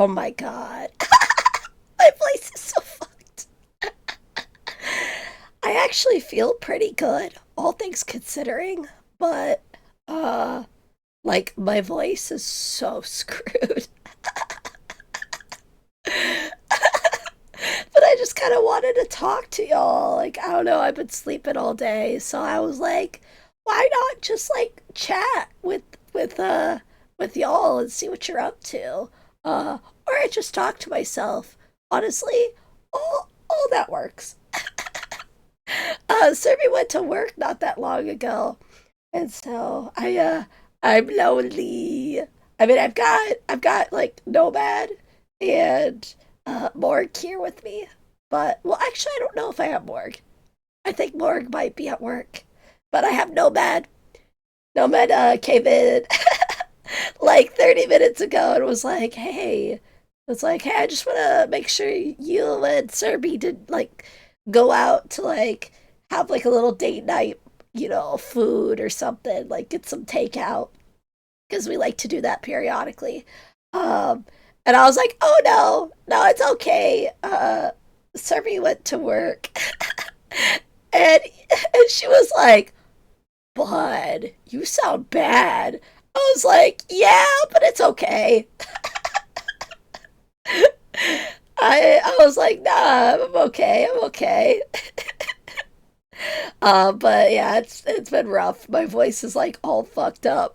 Oh my god. My voice is so fucked. I actually feel pretty good, all things considering, but uh like my voice is so screwed. But I just kind of wanted to talk to y'all. Like, I don't know, I've been sleeping all day, so I was like, why not just like chat with uh with y'all and see what you're up to? Or I just talk to myself. Honestly, all that works. Serby went to work not that long ago, and so I'm lonely. I mean, I've got like Nomad and Morg here with me, but well, actually, I don't know if I have Morg. I think Morg might be at work, but I have Nomad. Nomad came in like 30 minutes ago and was like, "Hey," was like, "Hey, I just want to make sure you and Serby did like go out to like have like a little date night, food or something, like get some takeout because we like to do that periodically." Um, and I was like, "Oh no, no, it's okay." Serby went to work, and and she was like, "Bud, you sound bad." I was like, "Yeah, but it's okay." I was like, "Nah, I'm okay. I'm okay." But yeah, it's been rough. My voice is like all fucked up.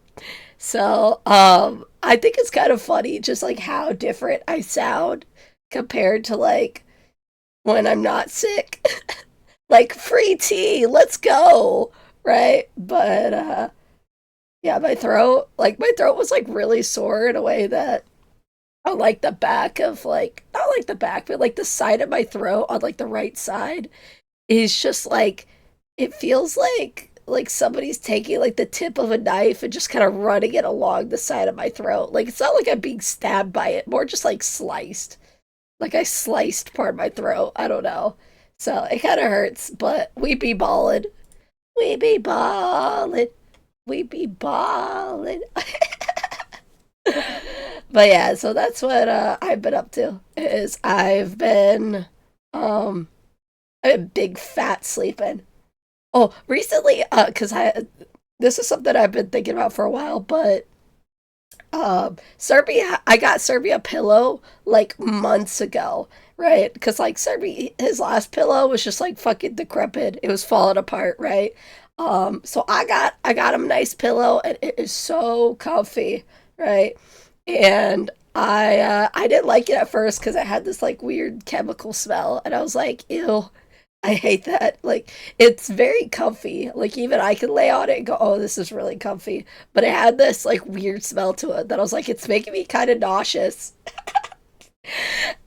So, I think it's kind of funny just like how different I sound compared to like when I'm not sick. Like free tea, let's go, right? But yeah, my throat was like really sore in a way that on like the back of like not like the back, but like the side of my throat on like the right side is just like it feels like somebody's taking like the tip of a knife and just kind of running it along the side of my throat. Like it's not like I'm being stabbed by it, more just like sliced. Like I sliced part of my throat. I don't know. So it kind of hurts, but we be ballin'. We be ballin'. We be ballin'. But yeah, so that's what I've been up to. Is um I've been big fat sleeping. Oh, recently, because I this is something I've been thinking about for a while, but Serbia, I got Serbia a pillow like months ago, right? Because like Serbia, his last pillow was just like fucking decrepit. It was falling apart, right? So I got him a nice pillow, and it is so comfy, right? And I didn't like it at first because it had this like weird chemical smell, and I was like, ew. I hate that. Like, it's very comfy. Like, even I can lay on it and go, oh, this is really comfy. But it had this, like, weird smell to it that I was like, it's making me kind of nauseous.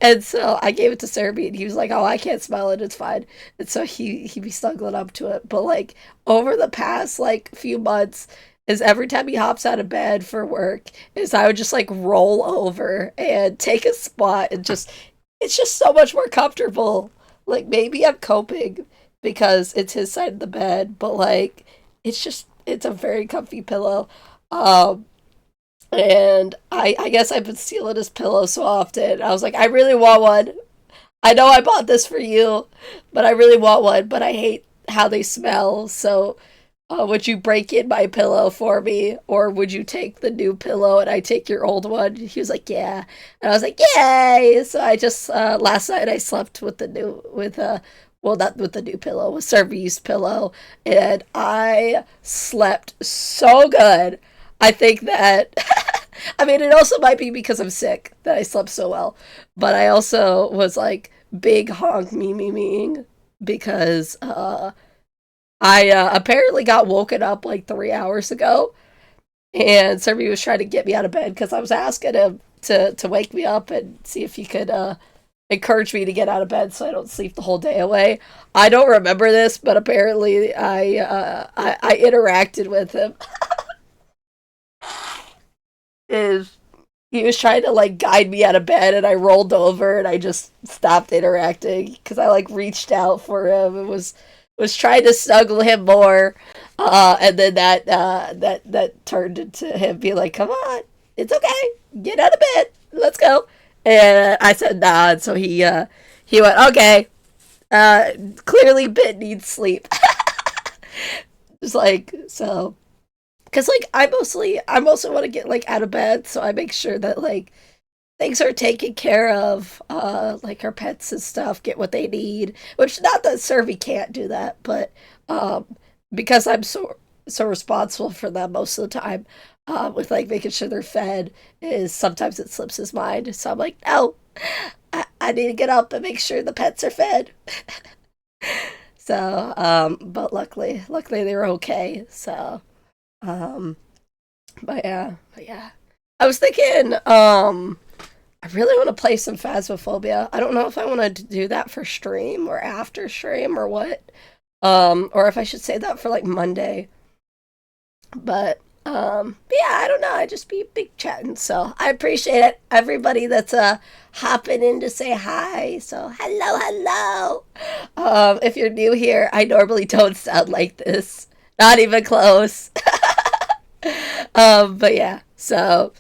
And so I gave it to Serby, and he was like, oh, I can't smell it. It's fine. And so he be snuggling up to it. But, like, over the past, like, few months, is every time he hops out of bed for work, is I would just, like, roll over and take a spot and just, it's just so much more comfortable. Like maybe I'm coping because it's his side of the bed, but like it's a very comfy pillow. Um and I guess I've been stealing his pillow so often. I was like, I really want one. I know I bought this for you, but I really want one, but I hate how they smell. So would you break in my pillow for me, or would you take the new pillow and I take your old one? He was like, yeah, and I was like, yay! So I just last night I slept with the new with well, not with the new pillow, with Servy's pillow, and I slept so good. I think that I mean it also might be because I'm sick that I slept so well, but I also was like big honk meing because I apparently got woken up like 3 hours ago, and somebody was trying to get me out of bed because I was asking him to wake me up and see if he could encourage me to get out of bed so I don't sleep the whole day away. I don't remember this, but apparently I interacted with him. Is he was trying to like guide me out of bed, and I rolled over and I just stopped interacting because I like reached out for him and was trying to snuggle him more, and then that turned into him being like, "Come on, it's okay, get out of bed, let's go." And I said nah, and so he went, okay, clearly Bit needs sleep. Just like, so, because like I mostly want to get like out of bed, so I make sure that like things are taken care of, like our pets and stuff get what they need. Which, not that Servy can't do that, but um, because I'm so responsible for them most of the time, with like making sure they're fed, is sometimes it slips his mind. So I'm like, no, I need to get up and make sure the pets are fed. So, but luckily they were okay. So, um, but yeah, I was thinking, I really want to play some Phasmophobia. I don't know if I want to do that for stream or after stream or what. Or if I should say that for like Monday. But yeah, I don't know. I just be big chatting. So I appreciate it. Everybody that's hopping in to say hi. So hello. If you're new here, I normally don't sound like this. Not even close. But yeah, so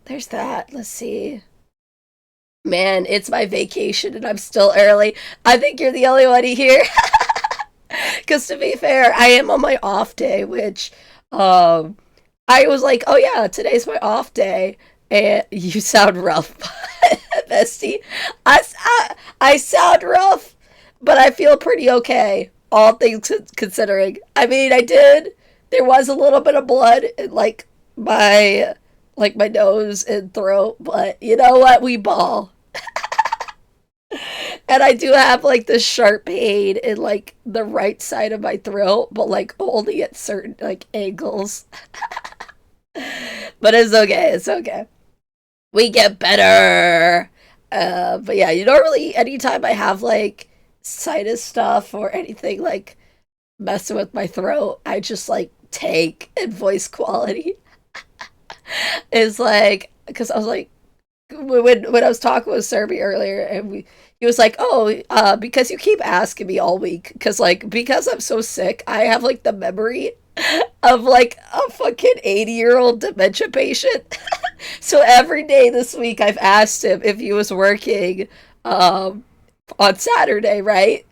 there's that. Let's see. Man, it's my vacation and I'm still early. I think you're the only one here. Because to be fair, I am on my off day, which um, I was like, oh yeah, today's my off day. And you sound rough, bestie. I sound rough, but I feel pretty okay, all things considering. I mean, I did. There was a little bit of blood in my nose and throat, but you know what? We ball. And I do have like this sharp pain in like the right side of my throat, but like only at certain like angles. But it's okay. It's okay. We get better. But yeah, you normally anytime I have like sinus stuff or anything like messing with my throat, I just like take and voice quality is like because I was like when I was talking with Serby earlier, and he was like, "Oh, because you keep asking me all week, because I'm so sick, I have like the memory of like a fucking 80-year-old dementia patient." So every day this week, I've asked him if he was working um, on Saturday, right?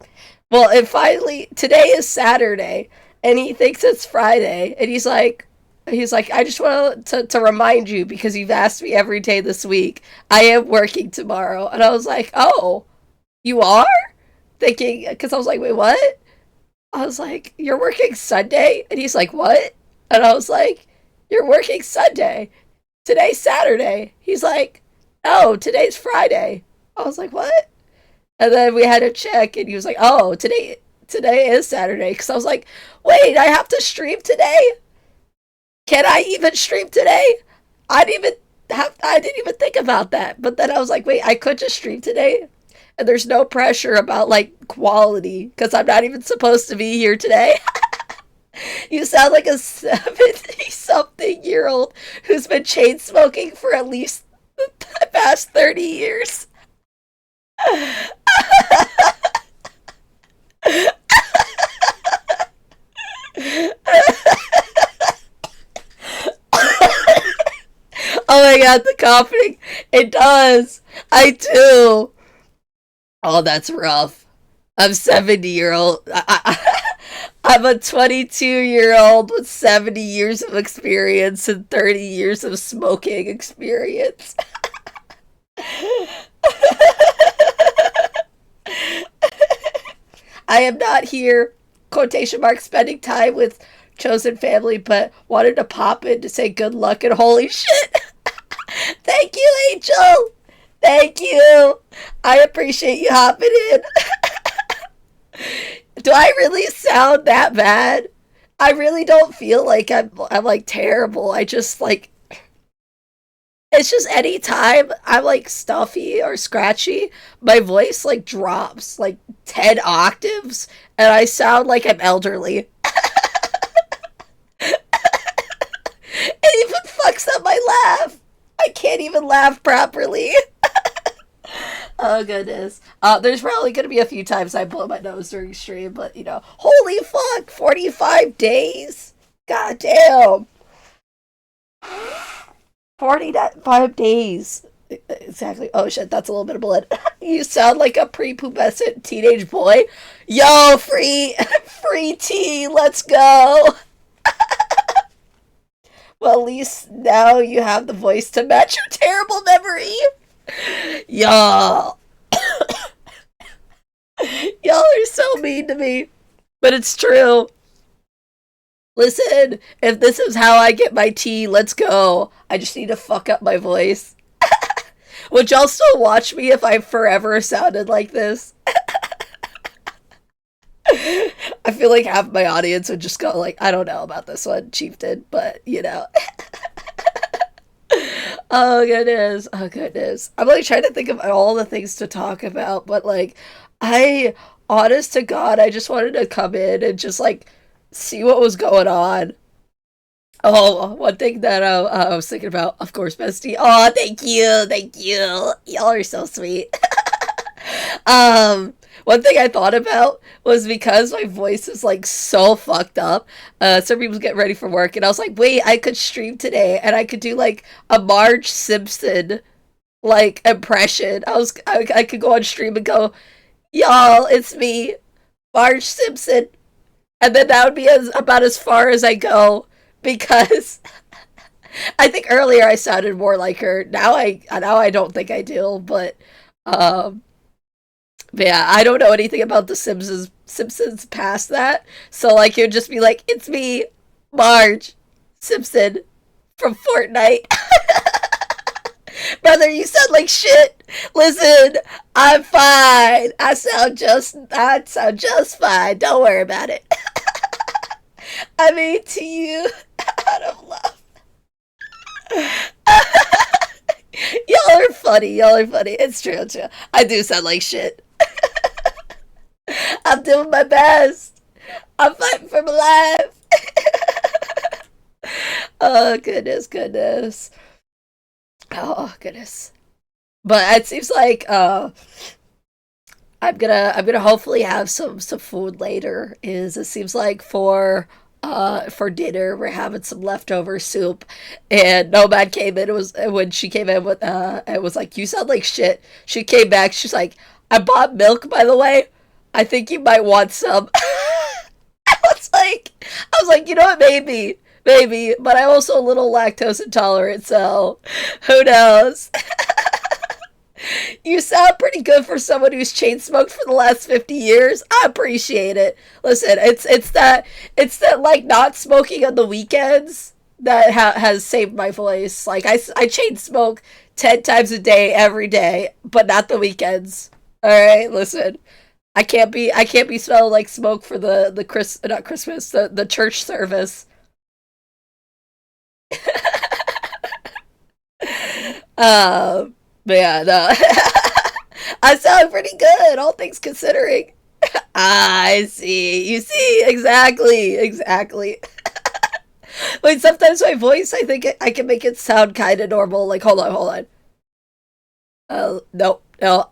Well, and finally, today is Saturday, and he thinks it's Friday, and he's like, I just want to remind you because you've asked me every day this week. I am working tomorrow, and I was like, oh, you are? Thinking because I was like, wait, what? I was like, you're working Sunday, and he's like, what? And I was like, you're working Sunday. Today's Saturday. He's like, no, today's Friday. I was like, what? And then we had to check, and he was like, "Oh, today is Saturday." Because I was like, "Wait, I have to stream today? Can I even stream today?" I didn't even think about that. But then I was like, "Wait, I could just stream today." And there's no pressure about like quality because I'm not even supposed to be here today. You sound like a 70 something year old who's been chain smoking for at least the past 30 years. Oh my god, the coughing. It does. I do. Oh, that's rough. I'm 70-year-old. I'm a 22-year-old with 70 years of experience and 30 years of smoking experience. I am not here, quotation marks, spending time with chosen family, but wanted to pop in to say good luck and holy shit. Thank you, Angel. Thank you. I appreciate you hopping in. Do I really sound that bad? I really don't feel like I'm like terrible. I just like it's just anytime I'm like stuffy or scratchy, my voice like drops like 10 octaves and I sound like I'm elderly. It even fucks up my laugh. I can't even laugh properly. Oh goodness. There's probably gonna be a few times I blow my nose during stream, but holy fuck, 45 days. God damn. 45 days. Exactly. Oh shit, that's a little bit of blood. You sound like a prepubescent teenage boy. Yo, free, free tea. Let's go. Well, at least now you have the voice to match your terrible memory. Y'all, y'all are so mean to me, but it's true. Listen, if this is how I get my tea, let's go. I just need to fuck up my voice. Would y'all still watch me if I forever sounded like this? I feel like half my audience would just go like, I don't know about this one, Chieftain, but you know. Oh goodness, oh goodness. I'm like trying to think of all the things to talk about, but like, I, honest to God, I just wanted to come in and just like see what was going on. Oh, one thing that I was thinking about, of course, bestie. Oh, thank you, thank you. Y'all are so sweet. One thing I thought about was because my voice is like so fucked up. Some people get ready for work, and I was like, wait, I could stream today, and I could do like a Marge Simpson like impression. I could go on stream and go, y'all, it's me, Marge Simpson, and then that would be about as far as I go because I think earlier I sounded more like her. Now I don't think I do, um but yeah, I don't know anything about the Simpsons past that. So like it would just be like, it's me, Marge Simpson from Fortnite. Brother, you sound like shit. Listen, I'm fine. I sound just fine. Don't worry about it. I mean to you out of love. Y'all are funny. Y'all are funny. It's true, it's true. I do sound like shit. I'm doing my best. I'm fighting for my life. Oh goodness, goodness. Oh goodness. But it seems like I'm gonna hopefully have some food later. Is it seems like for dinner we're having some leftover soup, and Nomad came in. It was when she came in with it was like, you sound like shit. She came back. She's like, I bought milk, by the way. I think you might want some. I was like, you know what, maybe, but I'm also a little lactose intolerant, so who knows? You sound pretty good for someone who's chain smoked for the last 50 years. I appreciate it. Listen, it's that like not smoking on the weekends that has saved my voice. Like I chain smoke 10 times a day every day, but not the weekends. All right, listen. I can't be smelling like smoke for the not Christmas, the church service. But yeah, no. I sound pretty good, all things considering. I see. You see, exactly, exactly. Wait, sometimes my voice, I think I can make it sound kind of normal. Like, hold on, hold on. No, no.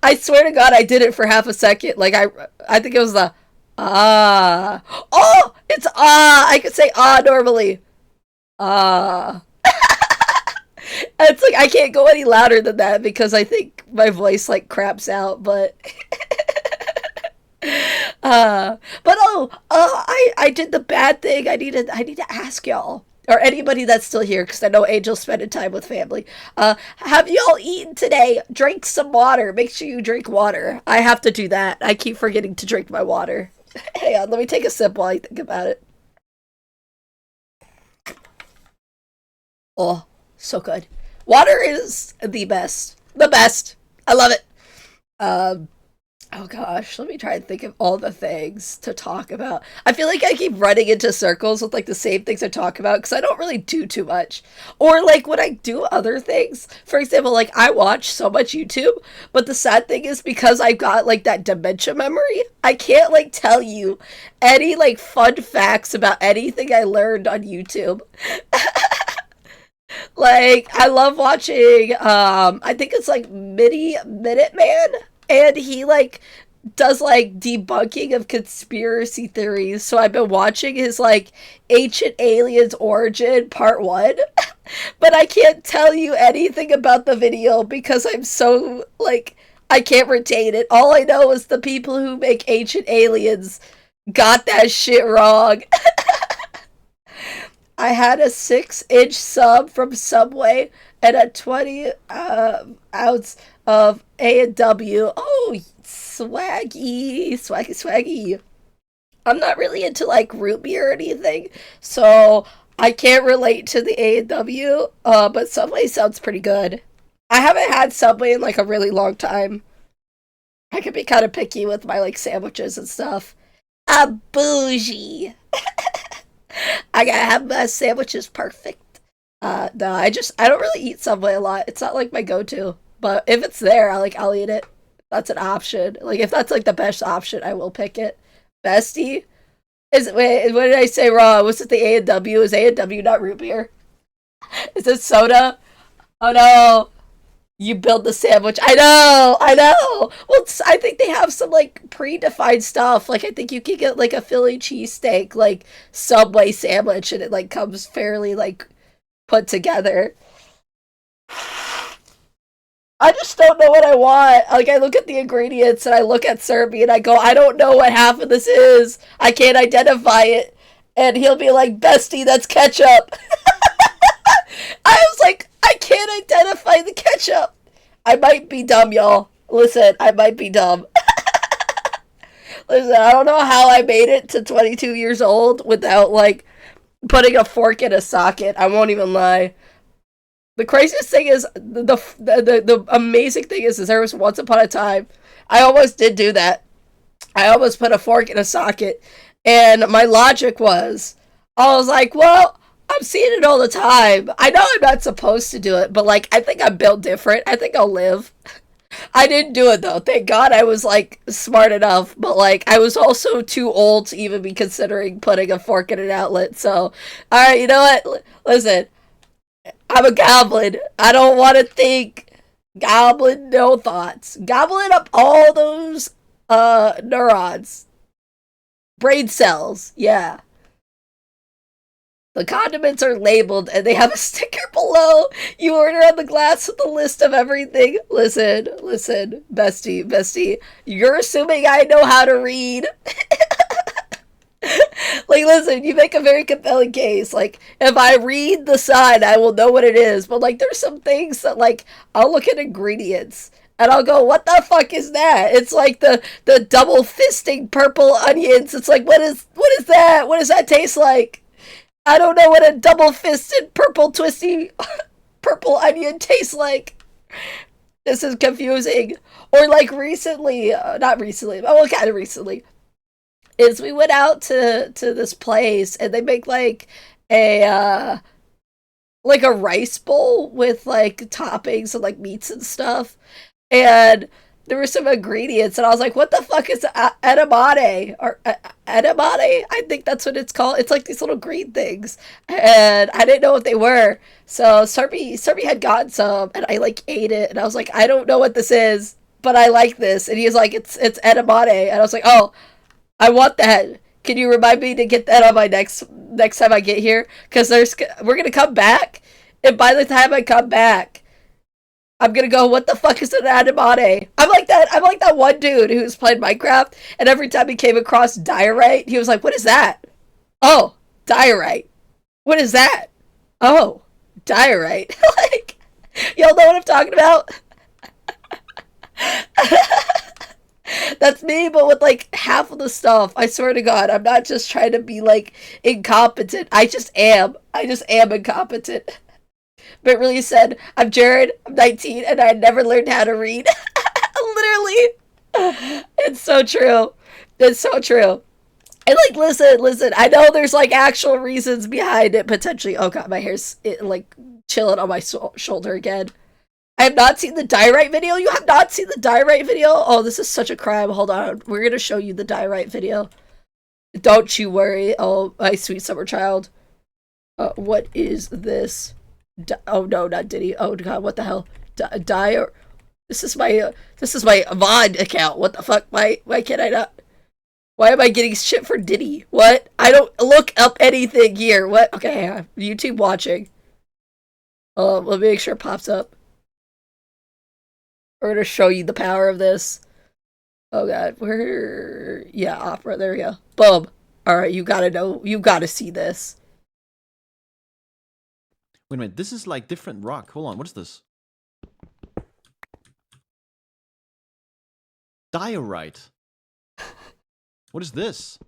I swear to God, I did it for half a second. Like, I think it was the ah. Oh, it's ah. I could say ah normally. Ah. It's like I can't go any louder than that because I think my voice like craps out. But but I did the bad thing. I need to ask y'all or anybody that's still here because I know Angel's spending time with family. Have y'all eaten today? Drink some water. Make sure you drink water. I have to do that. I keep forgetting to drink my water. Hang on, let me take a sip while I think about it. Oh, so good. Water is the best. The best. I love it. Um, oh gosh, let me try and think of all the things to talk about. I feel like I keep running into circles with like the same things I talk about because I don't really do too much. Or like when I do other things, for example, like I watch so much YouTube, but the sad thing is because I've got like that dementia memory, I can't like tell you any like fun facts about anything I learned on YouTube. Like I love watching I think it's like Mini Minuteman, and he like does like debunking of conspiracy theories. So I've been watching his like Ancient Aliens Origin Part 1. But I can't tell you anything about the video because I'm so, like, I can't retain it. All I know is the people who make Ancient Aliens got that shit wrong. I had a 6-inch sub from Subway and a 20 ounce of A&W. Oh, swaggy, swaggy, swaggy. I'm not really into like root beer or anything, so I can't relate to the A&W. But Subway sounds pretty good. I haven't had Subway in like a really long time. I can be kind of picky with my like sandwiches and stuff. I'm bougie. I gotta have my sandwiches perfect. No, I don't really eat Subway a lot. It's not like my go-to, but if it's there, I'll eat it. That's an option. Like if that's like the best option, I will pick it. Bestie is wait. What did I say wrong? Was it the A&W? Is A&W not root beer? Is it soda? Oh no! You build the sandwich. I know, I know. Well, I think they have some like predefined stuff. Like I think you can get like a Philly cheesesteak, like Subway sandwich, and it like comes fairly like put together. I just don't know what I want. Like I look at the ingredients and I look at Serby and I go, I don't know what half of this is. I can't identify it. And he'll be like, Bestie, that's ketchup. I was like, I can't identify the ketchup. I might be dumb, y'all. Listen, I might be dumb. Listen, I don't know how I made it to 22 years old without, like, putting a fork in a socket. I won't even lie. The craziest thing is, the amazing thing is there was once upon a time, I almost did do that. I almost put a fork in a socket. And my logic was, I was like, well, I'm seeing it all the time. I know I'm not supposed to do it, but like I think I'm built different. I think I'll live. I didn't do it though. Thank God I was like smart enough, but like I was also too old to even be considering putting a fork in an outlet. So, all right, you know what? Listen, I'm a goblin. I don't want to think. Goblin, no thoughts. Goblin up all those neurons, brain cells. Yeah. The condiments are labeled and they have a sticker below. You order on the glass with a list of everything. Listen, listen, bestie, bestie. You're assuming I know how to read. Like, listen, you make a very compelling case. Like, if I read the sign, I will know what it is. But, like, there's some things that, like, I'll look at ingredients and I'll go, what the fuck is that? It's like the double fisting purple onions. It's like, what is that? What does that taste like? I don't know what a double fisted purple twisty purple onion tastes like. This is confusing. Or like recently, not recently, well, kind of recently, is we went out to this place and they make a like a rice bowl with like toppings and like meats and stuff. And there were some ingredients, and I was like, "What the fuck is edamame or edamame?" I think that's what it's called. It's like these little green things, and I didn't know what they were. So Serby had gotten some, and I like ate it, and I was like, "I don't know what this is, but I like this." And he was like, "It's edamame," and I was like, "Oh, I want that. Can you remind me to get that on my next time I get here? Because we're gonna come back, and by the time I come back." I'm gonna go, what the fuck is an animate? I'm like that one dude who's played Minecraft, and every time he came across diorite, he was like, what is that? Oh, diorite. What is that? Oh, diorite. Like, y'all know what I'm talking about? That's me, but with like half of the stuff. I swear to God, I'm not just trying to be like incompetent. I just am. I just am incompetent. But really said, I'm Jared, I'm 19, and I never learned how to read. Literally. It's so true. It's so true. And like, listen, I know there's like actual reasons behind it, potentially. Oh god, my hair's like chilling on my shoulder again. I have not seen the diorite video. You have not seen the diorite video? Oh, this is such a crime. Hold on. We're going to show you the diorite video. Don't you worry. Oh, my sweet summer child. What is this? Oh no, not Diddy. Oh god, what the hell? This is my Vaughn account. What the fuck? Why can't I not? Why am I getting shit for Diddy? What? I don't look up anything here. What? Okay, YouTube watching. Let me make sure it pops up. We're gonna show you the power of this. Oh god, where? Yeah, opera. There we go. Boom. All right, you gotta know. You gotta see this. Wait a minute. This is like different rock. Hold on. What is this? Diorite. What is this?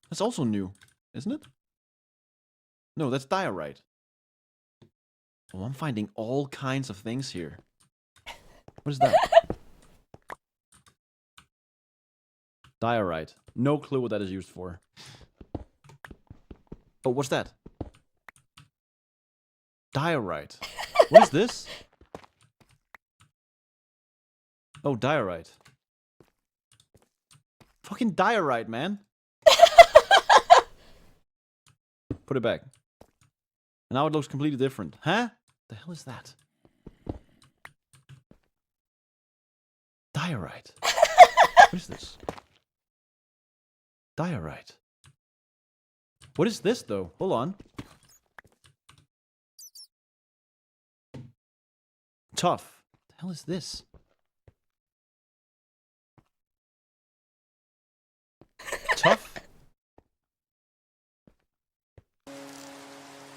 That's also new, isn't it? No, that's diorite. Oh, I'm finding all kinds of things here. What is that? Diorite. No clue what that is used for. Oh, what's that? Diorite. What is this? Oh, diorite. Fucking diorite, man. Put it back. And now it looks completely different. Huh? The hell is that? Diorite. What is this? Diorite. What is this, though? Hold on. Tough. What the hell is this? Tough?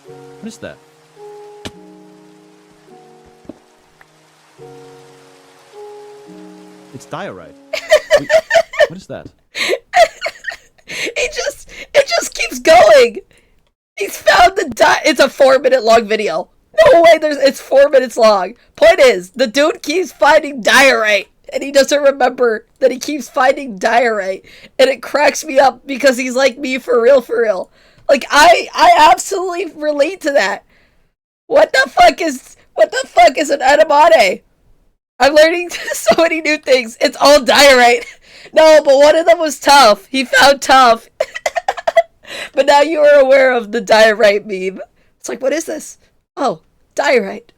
What is that? It's diorite. Wait, what is that? It just keeps going. He's found the it's a 4-minute long video. No way, it's 4 minutes long. Point is, the dude keeps finding diorite, and he doesn't remember that he keeps finding diorite, and it cracks me up because he's like me for real, for real. Like I absolutely relate to that. What the fuck is an edamame? I'm learning so many new things. It's all diorite. No, but one of them was tough. He found tough. But now you are aware of the diorite meme. It's like, what is this? Oh, diorite.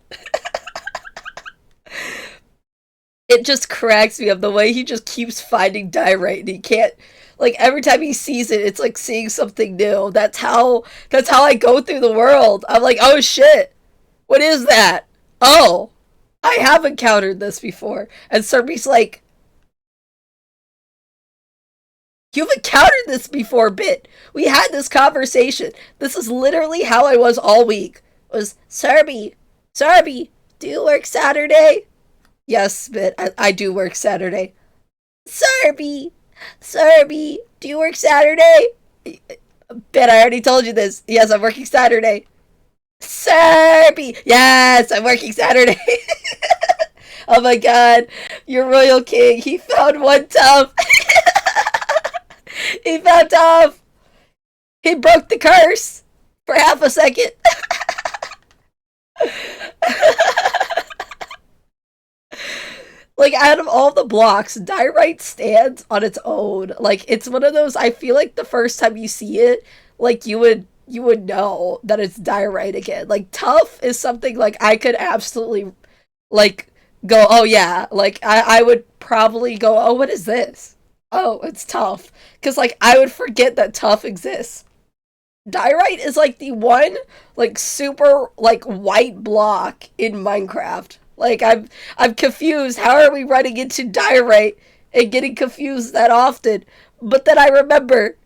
It just cracks me up the way he just keeps finding diorite and he can't, like, every time he sees it, it's like seeing something new. That's how I go through the world. I'm like, oh shit. What is that? Oh, I have encountered this before. And Serbi's like, you've encountered this before, Bit. We had this conversation. This is literally how I was all week. Was Serbi, do you work Saturday? Yes, Bit, I do work Saturday. Serbi, do you work Saturday? Bit, I already told you this. Yes, I'm working Saturday. Serbi, yes, I'm working Saturday. Oh my god, your royal king, he found one tough. He found tough. He broke the curse for half a second. Like, out of all the blocks, diorite stands on its own. Like, it's one of those, I feel like the first time you see it, like, you would know that it's diorite again. Like, tough is something, like, I could absolutely, like, go, oh yeah. Like, I would probably go, oh, what is this? Oh, it's tough. Because, like, I would forget that tough exists. Diorite is, like, the one, like, super, like, white block in Minecraft. Like, I'm confused. How are we running into diorite and getting confused that often? But then I remember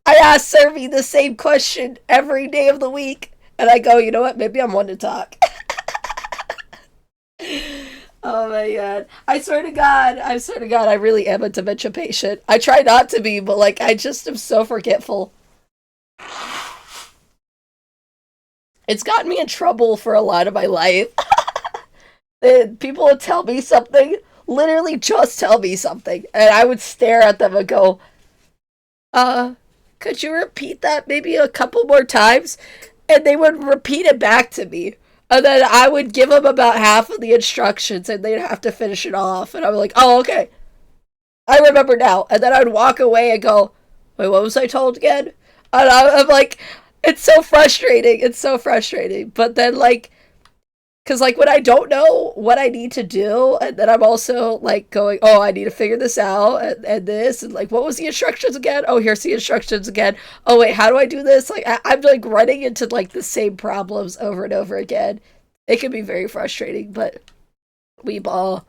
I ask Servi the same question every day of the week. And I go, you know what? Maybe I'm one to talk. Oh my god. I swear to God, I really am a dementia patient. I try not to be, but like, I just am so forgetful. It's gotten me in trouble for a lot of my life. And people would tell me something, literally just tell me something, and I would stare at them and go, could you repeat that maybe a couple more times? And they would repeat it back to me. And then I would give them about half of the instructions and they'd have to finish it off. And I was like, oh, okay. I remember now. And then I'd walk away and go, wait, what was I told again? And I'm like, it's so frustrating. It's so frustrating. But then, like, because, like, when I don't know what I need to do, and then I'm also, like, going, oh, I need to figure this out, and this, and, like, what was the instructions again? Oh, here's the instructions again. Oh, wait, how do I do this? Like, I'm, like, running into, like, the same problems over and over again. it can be very frustrating, but we ball.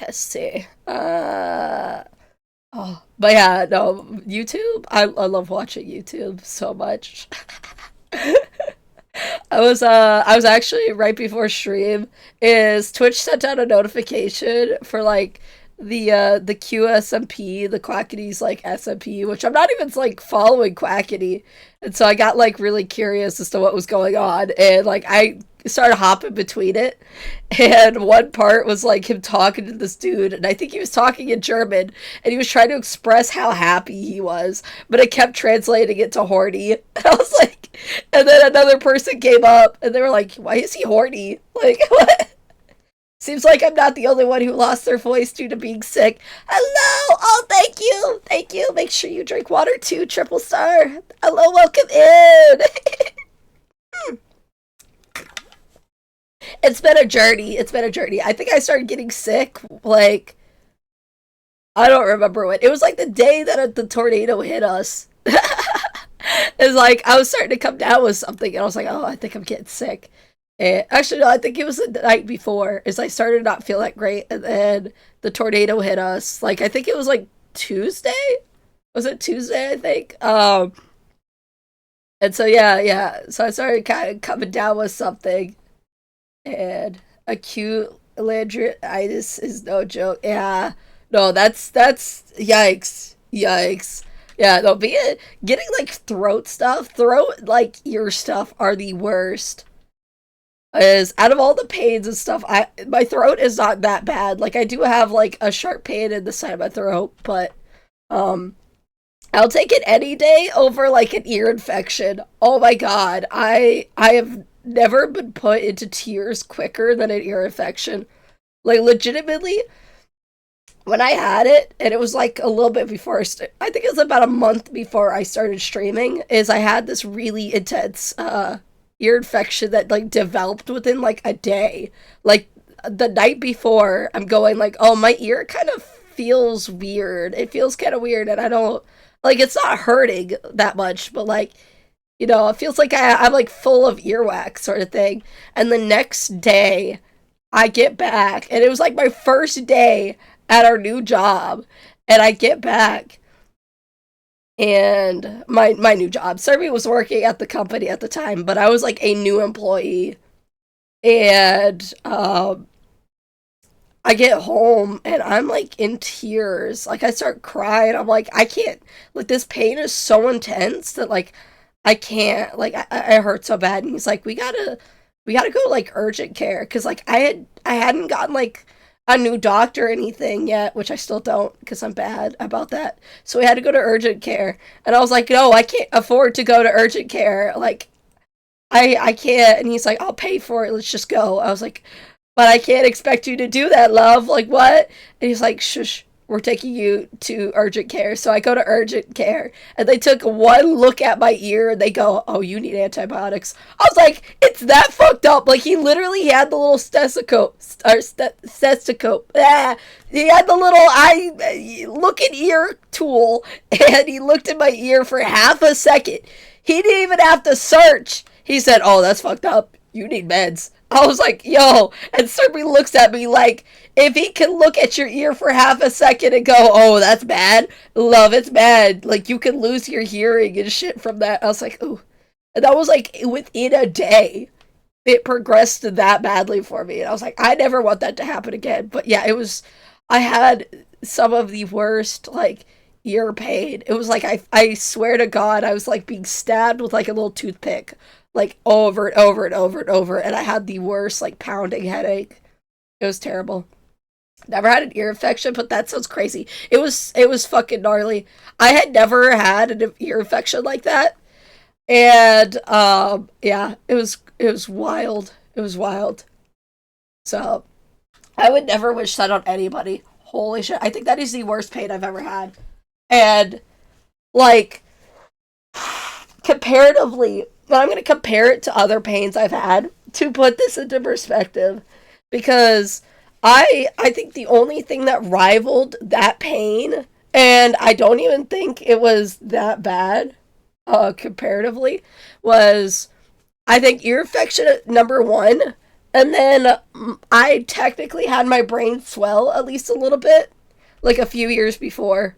Let's see. Oh, but yeah, no, YouTube. I love watching YouTube so much. I was actually right before stream is Twitch sent out a notification for like the QSMP, the Quackity's like SMP, which I'm not even like following Quackity. And so I got like really curious as to what was going on, and like I started hopping between it. And one part was like him talking to this dude, and I think he was talking in German, and he was trying to express how happy he was, but it kept translating it to horny. And I was like, and then another person came up, and they were like, "Why is he horny? Like, what?" Seems like I'm not the only one who lost their voice due to being sick. Hello! Oh, thank you! Thank you! Make sure you drink water too, Triple Star. Hello, welcome in! It's been a journey. It's been a journey. I think I started getting sick, like, I don't remember when. It was like the day that the tornado hit us. It's like I was starting to come down with something, and I was like, oh, I think I'm getting sick. And actually, no, I think it was the night before. Is I started to not feel that great, and then the tornado hit us. Like I think it was like Tuesday. Was it Tuesday? I think. And so yeah. So I started kind of coming down with something, and acute laryngitis is no joke. Yeah, no, that's yikes. Yeah, no, getting like throat like ear stuff are the worst. Is out of all the pains and stuff, my throat is not that bad. Like I do have like a sharp pain in the side of my throat, but um I'll take it any day over like an ear infection. Oh my god, I have never been put into tears quicker than an ear infection. Like legitimately, when I had it, and it was like a little bit before I think it was about a month before I started streaming, is I had this really intense ear infection that like developed within like a day. Like the night before, I'm going like, oh, my ear kind of feels weird. It feels kind of weird, and I don't like it's not hurting that much, but like it feels like I'm like full of earwax sort of thing. And the next day, I get back, and it was like my first day at our new job, and I get back, and my new job. Serby was working at the company at the time, but I was like a new employee, and I get home and I'm like in tears. Like I start crying. I'm like, I can't. Like this pain is so intense that like I can't. Like I hurt so bad. And he's like, we gotta go like urgent care because like I hadn't gotten like a new doctor or anything yet, which I still don't because I'm bad about that. So we had to go to urgent care, and I was like, no, I can't afford to go to urgent care. Like I can't. And he's like, I'll pay for it. Let's just go. I was like, but I can't expect you to do that, love. Like, what? And he's like, shush, we're taking you to urgent care. So I go to urgent care, and they took one look at my ear, and they go, oh, you need antibiotics. I was like, it's that fucked up. Like, he literally had the little stethoscope. Ah, he had the little look at ear tool, and he looked at my ear for half a second. He didn't even have to search. He said, oh, that's fucked up. You need meds. I was like, yo. And Serby looks at me like, if he can look at your ear for half a second and go, oh, that's bad. Love, it's bad. Like, you can lose your hearing and shit from that. I was like, ooh. And that was like within a day. It progressed that badly for me. And I was like, I never want that to happen again. But yeah, I had some of the worst, like, ear pain. It was like, I swear to God, I was like being stabbed with like a little toothpick. Like over and over and over and over, and I had the worst like pounding headache. It was terrible. Never had an ear infection, but that sounds crazy. It was fucking gnarly. I had never had an ear infection like that, and yeah, it was wild. It was wild. So I would never wish that on anybody. Holy shit! I think that is the worst pain I've ever had, and like comparatively, but I'm going to compare it to other pains I've had to put this into perspective, because I think the only thing that rivaled that pain, and I don't even think it was that bad comparatively, was I think ear infection at number one, and then I technically had my brain swell at least a little bit, like a few years before,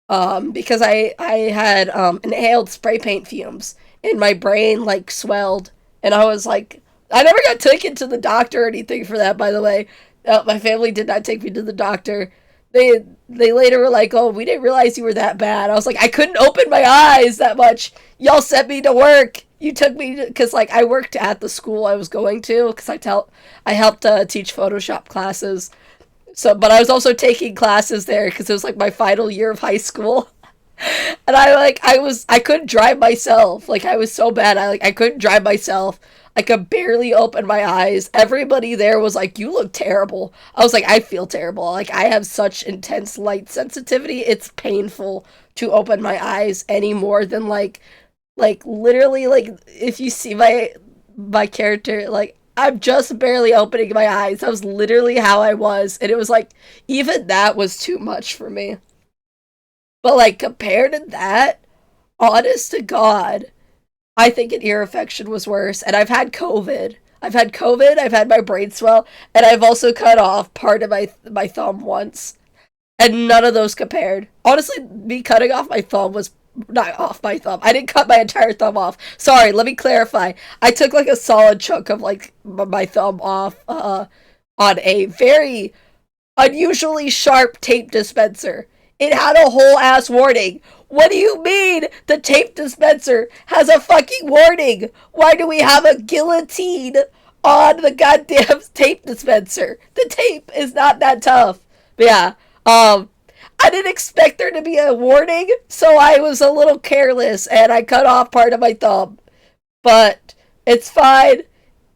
because I had inhaled spray paint fumes, and my brain like swelled, and I was like, I never got taken to the doctor or anything for that. By the way, my family did not take me to the doctor. They later were like, "Oh, we didn't realize you were that bad." I was like, "I couldn't open my eyes that much. Y'all sent me to work. You took me because like I worked at the school I was going to because I helped teach Photoshop classes. So, but I was also taking classes there because it was like my final year of high school." And I couldn't drive myself. Like I was so bad. I couldn't drive myself. I could barely open my eyes. Everybody there was like, "You look terrible." I was like, "I feel terrible. Like I have such intense light sensitivity. It's painful to open my eyes any more than like literally like if you see my character like I'm just barely opening my eyes. That was literally how I was, and it was like even that was too much for me. But like compared to that, honest to God, I think an ear infection was worse. And I've had COVID. I've had my brain swell, and I've also cut off part of my thumb once. And none of those compared. Honestly, me cutting off my thumb was not off my thumb. I didn't cut my entire thumb off. Sorry, let me clarify. I took like a solid chunk of like my thumb off on a very unusually sharp tape dispenser. It had a whole ass warning. What do you mean the tape dispenser has a fucking warning? Why do we have a guillotine on the goddamn tape dispenser? The tape is not that tough. But yeah, I didn't expect there to be a warning, so I was a little careless and I cut off part of my thumb. But it's fine.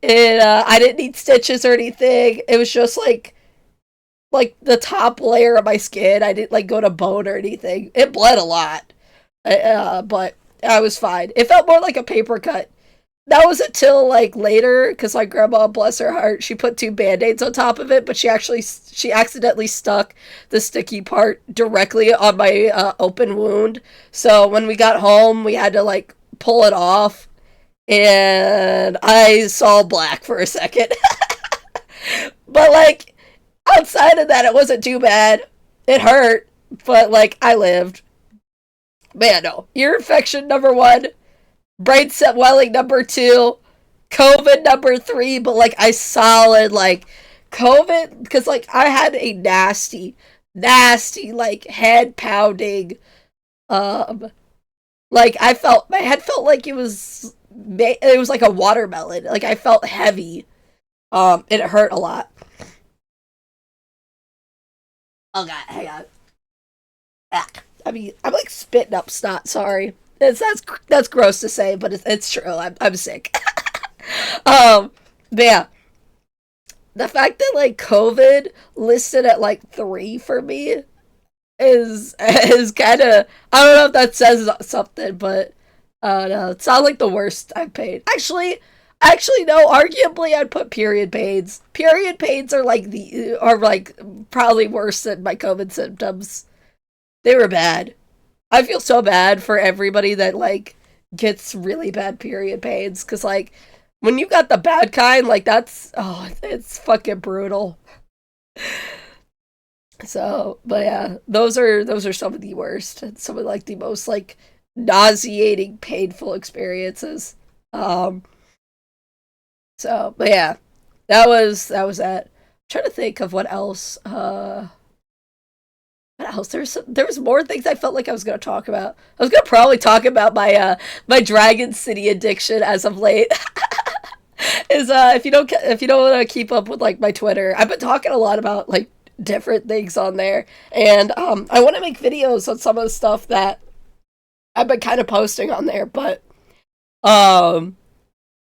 I didn't need stitches or anything. It was just like the top layer of my skin. I didn't like go to bone or anything. It bled a lot, but I was fine. It felt more like a paper cut. That was until like later, because my grandma, bless her heart, she put two band-aids on top of it, but she accidentally stuck the sticky part directly on my open wound. So when we got home, we had to like pull it off, and I saw black for a second. But like outside of that, it wasn't too bad. It hurt, but like I lived. Man, no. Ear infection number one, brain swelling number two, COVID number three. But like I solid like COVID because like I had a nasty like head pounding. Um, like I felt my head felt like it was like a watermelon. Like I felt heavy. It hurt a lot. Oh god, hang on. Ah, I mean, I'm like spitting up snot. Sorry, that's gross to say, but it's true. I'm sick. But yeah, the fact that like COVID listed at like three for me is kind of I don't know if that says something, but no, it's not like the worst I've paid. Actually, no. Arguably, I'd put period pains. Period pains are like probably worse than my COVID symptoms. They were bad. I feel so bad for everybody that like gets really bad period pains because like when you got the bad kind, like that's it's fucking brutal. So, but yeah, those are some of the worst and some of like the most like nauseating, painful experiences. Um, so, but yeah, that was that. I'm trying to think of what else. What else? There was more things I felt like I was gonna talk about. I was gonna probably talk about my Dragon City addiction as of late. Is if you don't want to keep up with like my Twitter, I've been talking a lot about like different things on there, and I want to make videos on some of the stuff that I've been kind of posting on there, but um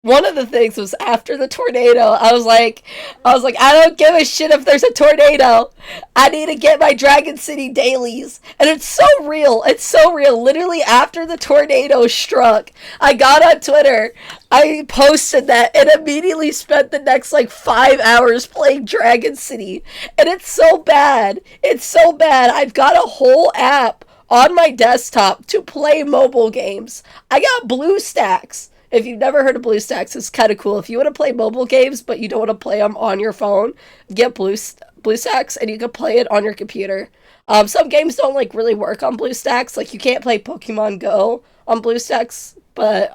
one of the things was after the tornado. I was like, I don't give a shit if there's a tornado. I need to get my Dragon City dailies. And it's so real. It's so real. Literally after the tornado struck, I got on Twitter. I posted that and immediately spent the next like 5 hours playing Dragon City. And it's so bad. It's so bad. I've got a whole app on my desktop to play mobile games. I got BlueStacks. If you've never heard of BlueStacks, it's kind of cool. If you want to play mobile games but you don't want to play them on your phone, get BlueStacks and you can play it on your computer. Some games don't like really work on BlueStacks. Like you can't play Pokemon Go on BlueStacks, but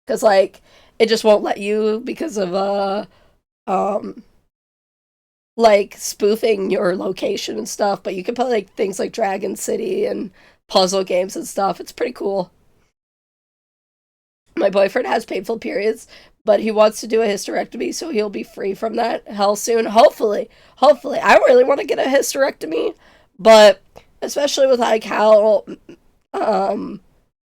because like it just won't let you because of um like spoofing your location and stuff. But you can play like things like Dragon City and puzzle games and stuff. It's pretty cool. My boyfriend has painful periods, but he wants to do a hysterectomy, so he'll be free from that hell soon. Hopefully, hopefully. I really want to get a hysterectomy, but especially with like how um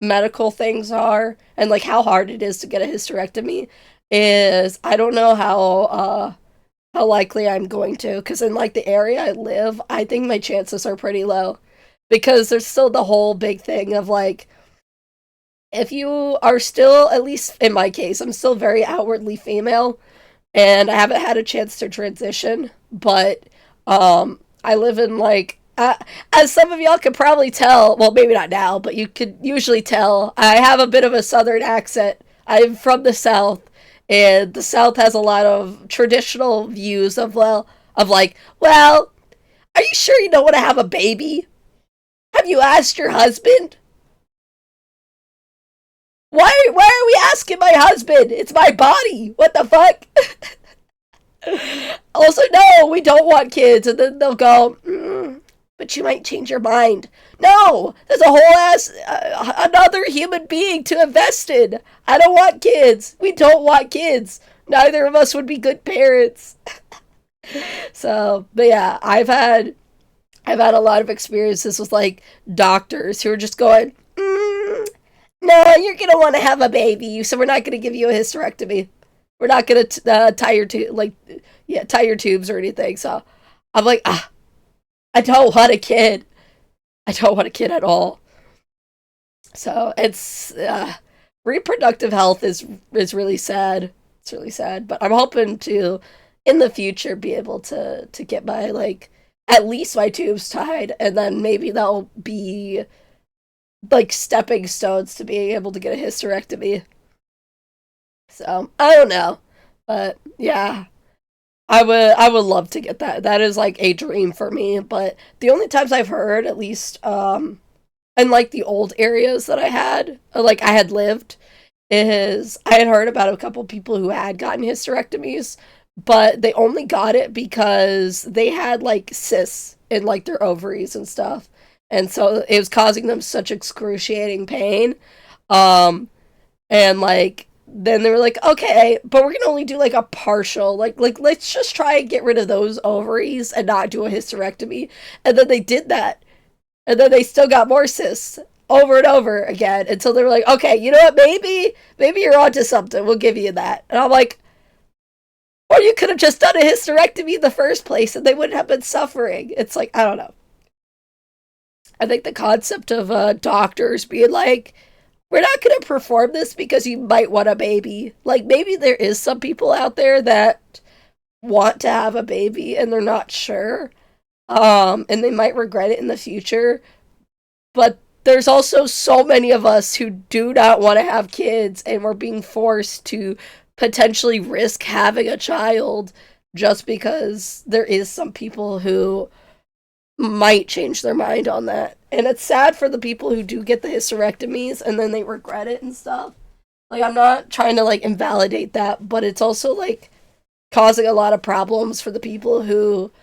medical things are and like how hard it is to get a hysterectomy, is I don't know how likely I'm going to, because in like the area I live, I think my chances are pretty low, because there's still the whole big thing of like, if you are still, at least in my case, I'm still very outwardly female, and I haven't had a chance to transition, but I live in like, as some of y'all could probably tell, well, maybe not now, but you could usually tell, I have a bit of a southern accent. I'm from the South, and the South has a lot of traditional views of, well, of like, well, are you sure you don't want to have a baby? Have you asked your husband? Why are we asking my husband? It's my body. What the fuck? Also, no, we don't want kids. And then they'll go, but you might change your mind. No, there's a whole ass, another human being to invest in. I don't want kids. We don't want kids. Neither of us would be good parents. So, but yeah, I've had a lot of experiences with like doctors who are just going, no, you're gonna want to have a baby, so we're not gonna give you a hysterectomy. We're not gonna tie your tie your tubes or anything. So I'm like, I don't want a kid. I don't want a kid at all. So it's reproductive health is really sad. It's really sad, but I'm hoping to in the future be able to get my like at least my tubes tied, and then maybe that'll be like stepping stones to being able to get a hysterectomy. So I don't know, but yeah, I would love to get that. That is like a dream for me. But the only times I've heard, at least in like the old areas that like I had lived, is I had heard about a couple people who had gotten hysterectomies, but they only got it because they had like cysts in like their ovaries and stuff. And so it was causing them such excruciating pain. Um and like then they were like, okay, but we're gonna only do like a partial, like let's just try and get rid of those ovaries and not do a hysterectomy. And then they did that, and then they still got more cysts over and over again until they were like, okay, you know what, maybe you're onto something. We'll give you that. And I'm like, or you could have just done a hysterectomy in the first place, and they wouldn't have been suffering. It's like, I don't know. I think the concept of doctors being like, we're not going to perform this because you might want a baby. Like, maybe there is some people out there that want to have a baby and they're not sure. And they might regret it in the future. But there's also so many of us who do not want to have kids, and we're being forced to potentially risk having a child just because there is some people who might change their mind on that. And it's sad for the people who do get the hysterectomies and then they regret it and stuff. Like, I'm not trying to like invalidate that, but it's also like causing a lot of problems for the people who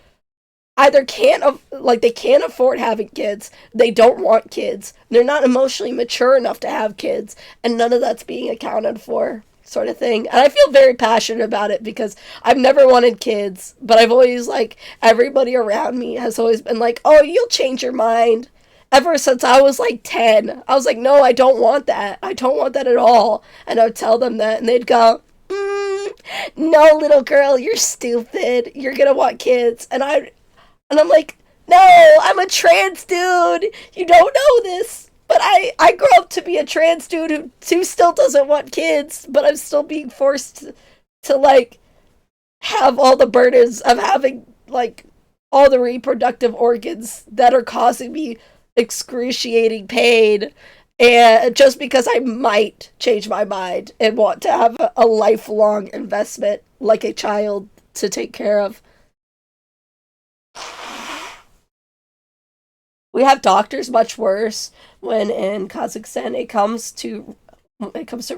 either they can't afford having kids, they don't want kids, they're not emotionally mature enough to have kids, and none of that's being accounted for, sort of thing. And I feel very passionate about it because I've never wanted kids, but I've always like, everybody around me has always been like, oh, you'll change your mind. Ever since I was like 10, I was like, no, I don't want that. I don't want that at all. And I would tell them that, and they'd go, no, little girl, you're stupid. You're gonna want kids. And I'm like, no, I'm a trans dude. You don't know this. But I grew up to be a trans dude who still doesn't want kids, but I'm still being forced to like have all the burdens of having like all the reproductive organs that are causing me excruciating pain And just because I might change my mind and want to have a lifelong investment like a child to take care of. We have doctors much worse when in Kazakhstan it comes to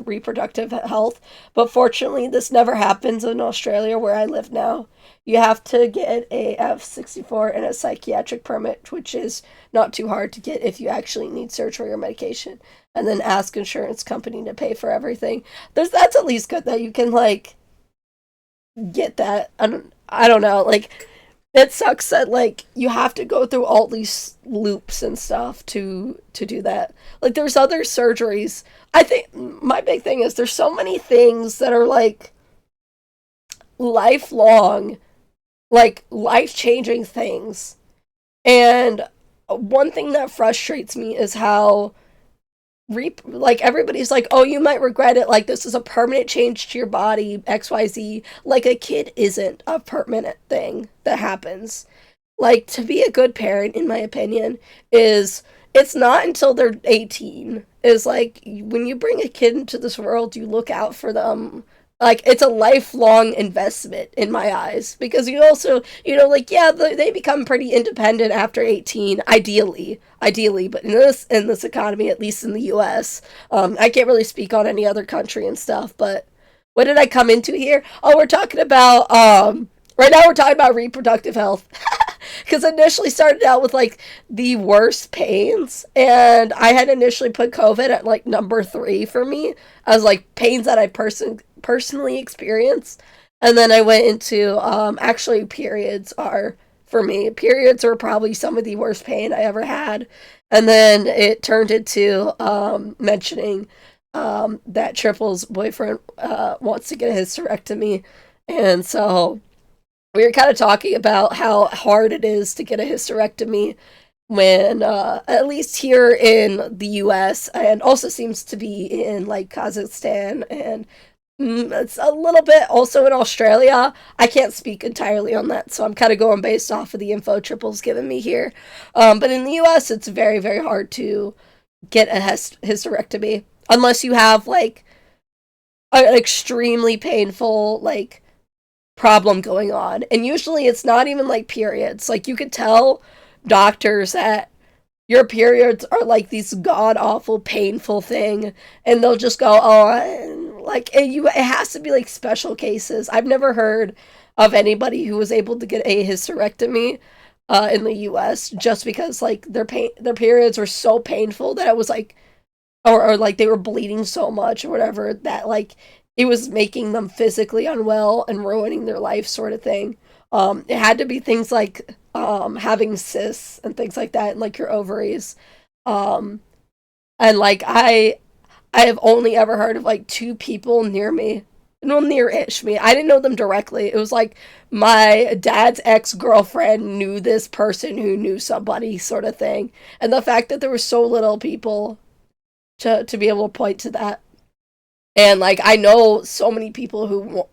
reproductive health, but fortunately this never happens in Australia where I live now. You have to get a F64 and a psychiatric permit, which is not too hard to get if you actually need surgery or medication, and then ask insurance company to pay for everything. That's at least good that you can like get that. I don't know, like it sucks that like you have to go through all these loops and stuff to do that. Like there's other surgeries. I think my big thing is there's so many things that are like lifelong, like life-changing things. And one thing that frustrates me is how like everybody's like, oh, you might regret it, like this is a permanent change to your body, XYZ. Like a kid isn't a permanent thing that happens. Like to be a good parent, in my opinion, is it's not until they're 18. Is like when you bring a kid into this world, you look out for them. Like it's a lifelong investment in my eyes, because you also, like, yeah, they become pretty independent after 18, ideally, but in this economy, at least in the US, I can't really speak on any other country and stuff, but what did I come into here? Oh, we're talking about right now we're talking about reproductive health. Because initially started out with like the worst pains, and I had initially put COVID at like number 3 for me as like pains that I personally experienced. And then I went into actually periods are, for me, periods are probably some of the worst pain I ever had. And then it turned into mentioning that Triple's boyfriend wants to get a hysterectomy. And so we were kind of talking about how hard it is to get a hysterectomy when, at least here in the US, and also seems to be in like Kazakhstan, and it's a little bit also in Australia. I can't speak entirely on that, so I'm kind of going based off of the info Triple's given me here. But in the US, it's very, very hard to get a hysterectomy unless you have like an extremely painful like problem going on. And usually it's not even like periods. Like you could tell doctors that your periods are like these god awful painful thing, and they'll just go, oh, like it has to be like special cases. I've never heard of anybody who was able to get a hysterectomy in the US just because like their periods were so painful that it was like, or like they were bleeding so much or whatever, that like it was making them physically unwell and ruining their life, sort of thing. It had to be things like having cysts and things like that in like your ovaries. Um, and like I have only ever heard of like 2 people near me. Well, near-ish me. I didn't know them directly. It was like my dad's ex-girlfriend knew this person who knew somebody, sort of thing. And the fact that there were so little people to be able to point to that. And like I know so many people who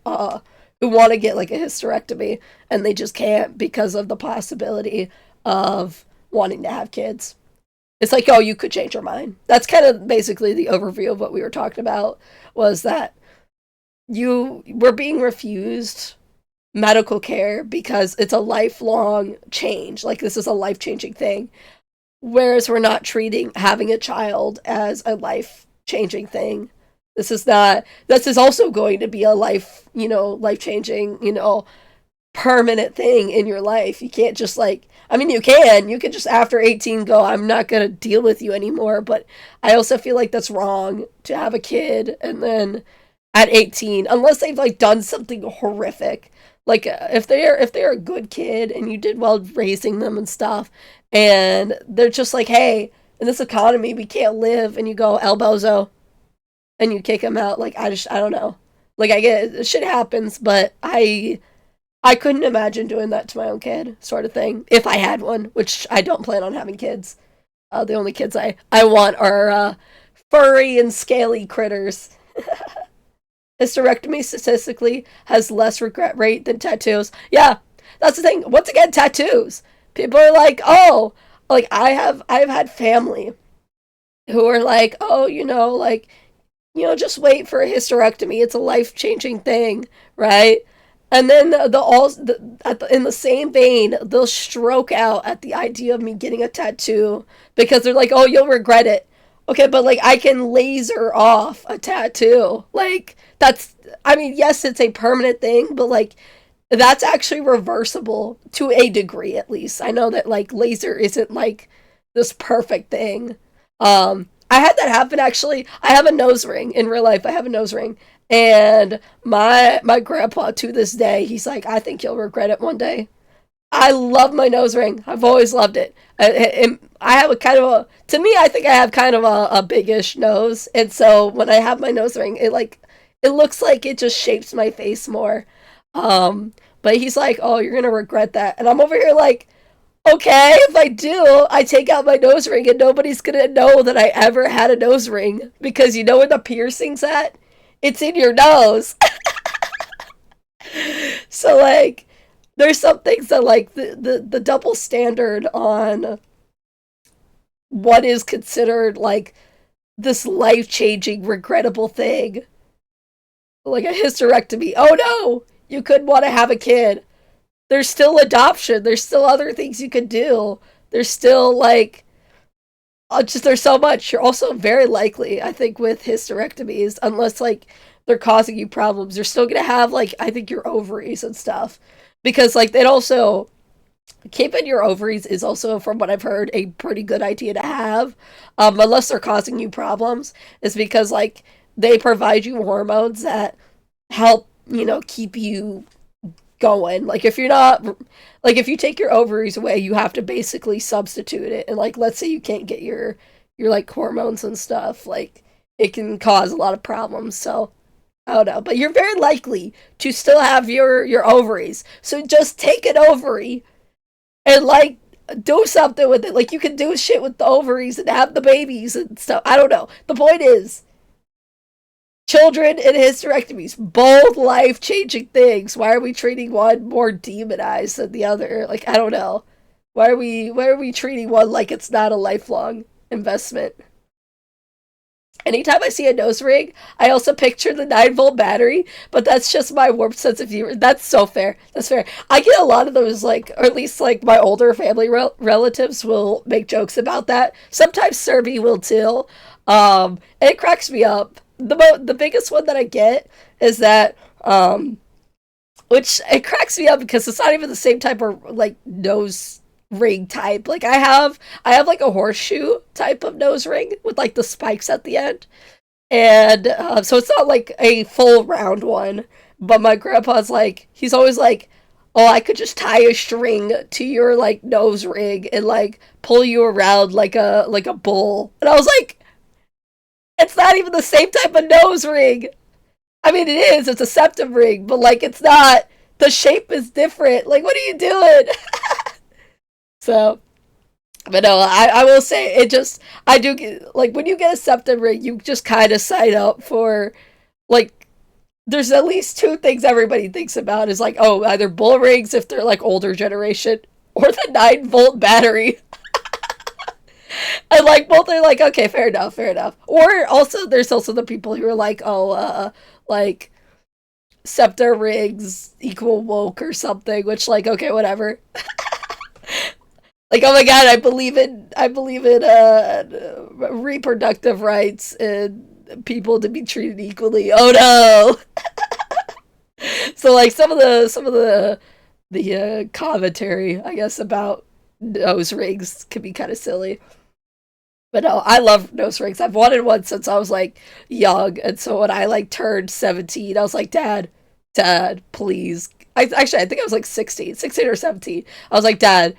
want to get like a hysterectomy, and they just can't because of the possibility of wanting to have kids. It's like, oh, you could change your mind. That's kind of basically the overview of what we were talking about, was that you were being refused medical care because it's a lifelong change. Like this is a life-changing thing. Whereas we're not treating having a child as a life-changing thing. This is also going to be a life-changing, permanent thing in your life. You can't just like, I mean, you can just after 18 go, I'm not going to deal with you anymore. But I also feel like that's wrong to have a kid and then at 18, unless they've like done something horrific. Like if they're a good kid and you did well raising them and stuff, and they're just like, hey, in this economy we can't live, and you go El Bozo and you kick them out. Like I don't know. Like I get it, shit happens, but I couldn't imagine doing that to my own kid, sort of thing, if I had one, which I don't plan on having kids. The only kids I want are furry and scaly critters. Hysterectomy statistically has less regret rate than tattoos. Yeah, that's the thing. Once again, tattoos. People are like, oh, like I've had family who are like, oh, like, just wait for a hysterectomy. It's a life changing thing, right? And then in the same vein, they'll stroke out at the idea of me getting a tattoo because they're like, "Oh, you'll regret it." Okay, but like I can laser off a tattoo. Like I mean, yes, it's a permanent thing, but like that's actually reversible to a degree at least. I know that like laser isn't like this perfect thing. I had that happen actually. I have a nose ring in real life. I have a nose ring. And my grandpa to this day, he's like, I think you'll regret it one day. I love my nose ring. I've always loved it. I have a kind of a, to me, I think I have kind of a biggish nose. And so when I have my nose ring, it looks like it just shapes my face more. But he's like, oh, you're going to regret that. And I'm over here like, okay, if I do, I take out my nose ring and nobody's going to know that I ever had a nose ring because you know where the piercing's at? It's in your nose. So like there's some things that like the double standard on what is considered like this life-changing regrettable thing, like a hysterectomy. Oh no, you could want to have a kid. There's still adoption. There's still other things you could do. There's still like just there's so much. You're also very likely, I think, with hysterectomies, unless like they're causing you problems, you're still gonna have like I think your ovaries and stuff, because like it also keeping your ovaries is also, from what I've heard, a pretty good idea to have, unless they're causing you problems. Is because like they provide you hormones that help keep you going. Like if you're not like if you take your ovaries away, you have to basically substitute it. And like let's say you can't get your like hormones and stuff, like it can cause a lot of problems. So I don't know, but you're very likely to still have your ovaries. So just take an ovary and like do something with it. Like you can do shit with the ovaries and have the babies and stuff. I don't know. The point is, children and hysterectomies, both life changing things. Why are we treating one more demonized than the other? Like I don't know. Why are we treating one like it's not a lifelong investment? Anytime I see a nose ring, I also picture the 9-volt battery, but that's just my warped sense of humor. That's so fair. That's fair. I get a lot of those, like, or at least, like, my older family relatives will make jokes about that. Sometimes Serby will, too. And it cracks me up. The biggest one that I get is that, which it cracks me up because it's not even the same type of, like, nose ring type. Like I have like a horseshoe type of nose ring with like the spikes at the end, and so it's not like a full round one. But my grandpa's like, he's always like, oh, I could just tie a string to your like nose ring and like pull you around like a bull. And I was like, it's not even the same type of nose ring. I mean, it is. It's a septum ring, but like it's not. The shape is different. Like, what are you doing? So, but no, I will say it just, I do get, like, when you get a septum ring, you just kind of sign up for, like, there's at least two things everybody thinks about is like, oh, either bull rings if they're like older generation or the 9-volt battery. And like, both are like, okay, fair enough, fair enough. Or also, there's also the people who are like, oh, like, septum rings equal woke or something, which, like, okay, whatever. Like, oh my god, I believe in reproductive rights and people to be treated equally. Oh no. So like some of the commentary, I guess, about nose rings can be kind of silly. But no, I love nose rings. I've wanted one since I was like young, and so when I like turned 17, I was like, Dad, please. I think I was like 16 or 17. I was like, Dad,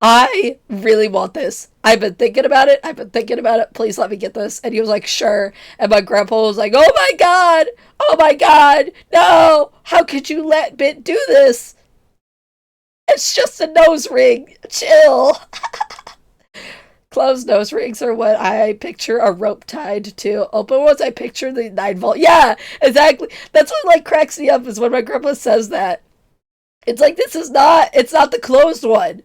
I really want this. I've been thinking about it. I've been thinking about it. Please let me get this. And he was like, sure. And my grandpa was like, oh my God. Oh my God. No. How could you let Bit do this? It's just a nose ring. Chill. Closed nose rings are what I picture a rope tied to. Open ones, I picture the 9-volt. Yeah, exactly. That's what like cracks me up is when my grandpa says that. It's like, it's not the closed one.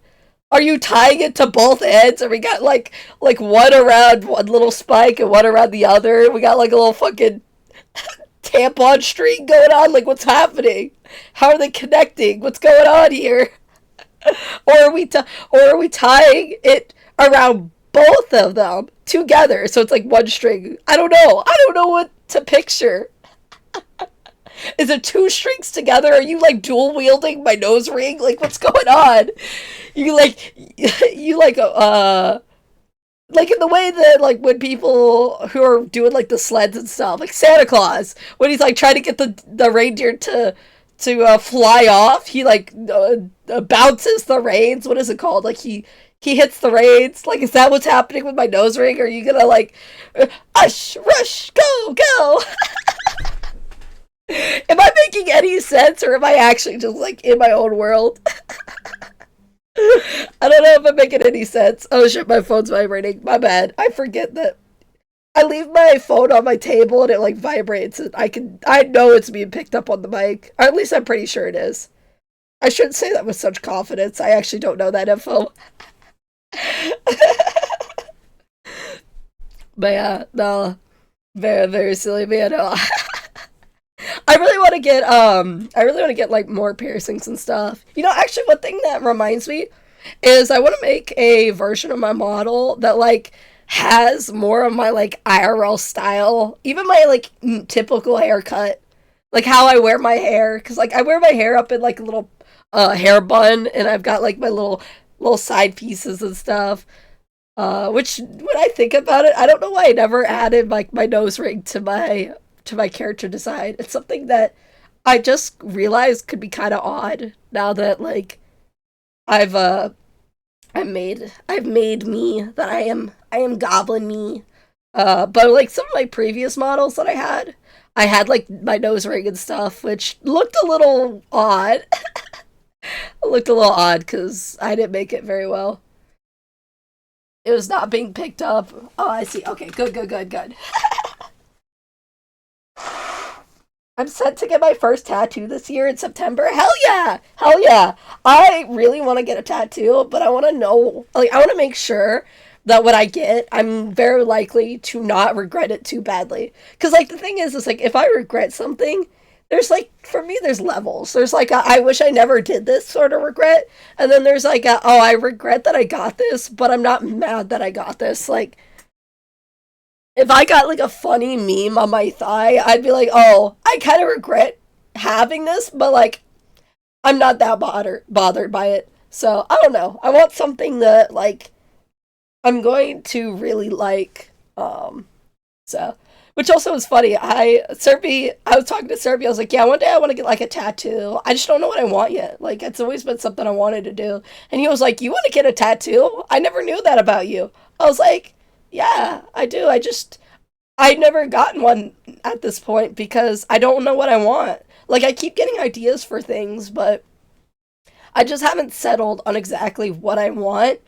Are you tying it to both ends? Or we got like one around one little spike and one around the other? We got like a little fucking tampon string going on? Like, what's happening? How are they connecting? What's going on here? Or are we tying it around both of them together so it's like one string? I don't know. I don't know what to picture. Is it two strings together? Are you like dual wielding my nose ring? Like, what's going on? You like you like in the way that like when people who are doing like the sleds and stuff, like Santa Claus, when he's like trying to get the reindeer to fly off, he like bounces the reins. What is it called? Like he hits the reins. Like, is that what's happening with my nose ring? Are you gonna like ush rush go go? Am I making any sense, or am I actually just like in my own world? I don't know if I'm making any sense. Oh shit, my phone's vibrating. My bad. I forget that I leave my phone on my table and it like vibrates and I know it's being picked up on the mic. Or at least I'm pretty sure it is. I shouldn't say that with such confidence. I actually don't know that info. But yeah, no. Very, very silly, man. No. I really want to get like more piercings and stuff. You know, actually one thing that reminds me is I want to make a version of my model that like has more of my like IRL style, even my like typical haircut, like how I wear my hair, cuz like I wear my hair up in like a little hair bun, and I've got like my little side pieces and stuff. Which when I think about it, I don't know why I never added like my nose ring to my character design. It's something that I just realized could be kind of odd now that like I've I've made me that I am goblin me. But like some of my previous models that I had like my nose ring and stuff, which looked a little odd. It looked a little odd because I didn't make it very well. It was not being picked up. Oh, I see. Okay, good, good, good, good. I'm set to get my first tattoo this year in September. Hell yeah! Hell yeah! I really want to get a tattoo, but I want to know, like, I want to make sure that what I get, I'm very likely to not regret it too badly. Because, like, the thing is like, if I regret something, there's, like, for me, there's levels. There's, like, I wish I never did this sort of regret. And then there's, like, oh, I regret that I got this, but I'm not mad that I got this. Like, if I got like a funny meme on my thigh, I'd be like, "Oh, I kind of regret having this, but like I'm not that bothered by it." So, I don't know. I want something that like I'm going to really like so which also was funny. I was talking to Serby. I was like, "Yeah, one day I want to get like a tattoo. I just don't know what I want yet. Like it's always been something I wanted to do." And he was like, "You want to get a tattoo? I never knew that about you." I was like, yeah, I do. I never gotten one at this point because I don't know what I want. Like, I keep getting ideas for things, but I just haven't settled on exactly what I want.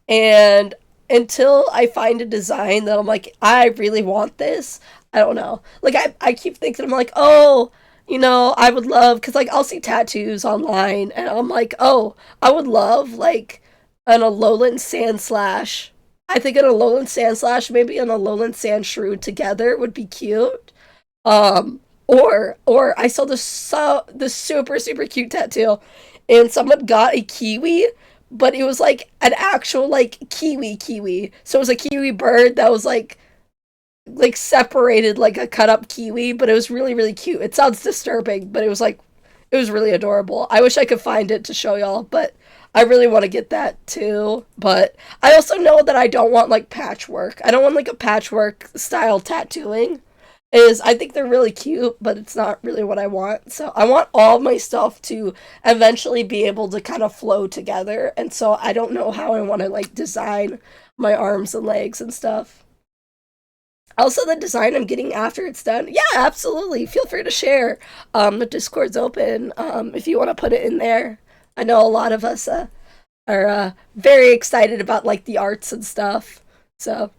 And until I find a design that I'm like, I really want this, I don't know. Like, I keep thinking, I'm like, oh, you know, I would love, because, like, I'll see tattoos online, and I'm like, oh, I would love, like, an Alolan Sand Slash. I think an Alolan Sand Slash, maybe an Alolan Sand Shrew together would be cute. Or I saw this super super cute tattoo, and someone got a kiwi, but it was like an actual like kiwi. So it was a kiwi bird that was like separated like a cut up kiwi, but it was really really cute. It sounds disturbing, but it was really adorable. I wish I could find it to show y'all, but I really want to get that too. But I also know that I don't want like patchwork. I don't want like a patchwork style tattooing. Is I think they're really cute, but it's not really what I want. So I want all my stuff to eventually be able to kind of flow together. And so I don't know how I want to like design my arms and legs and stuff. Also, the design I'm getting after it's done. Yeah, absolutely. Feel free to share. The Discord's open. If you want to put it in there. I know a lot of us are very excited about like the arts and stuff. So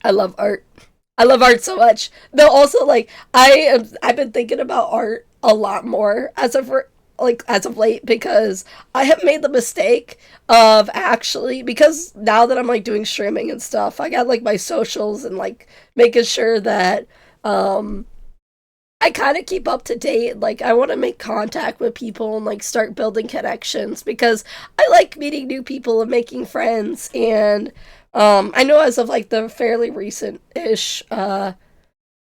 I love art. I love art so much. Though also like I've been thinking about art a lot more as of like as of late, because I have made the mistake of actually, because now that I'm like doing streaming and stuff, I got like my socials and like making sure that um I kind of keep up to date. Like, I want to make contact with people and like start building connections, because I like meeting new people and making friends. And I know as of like the fairly recent ish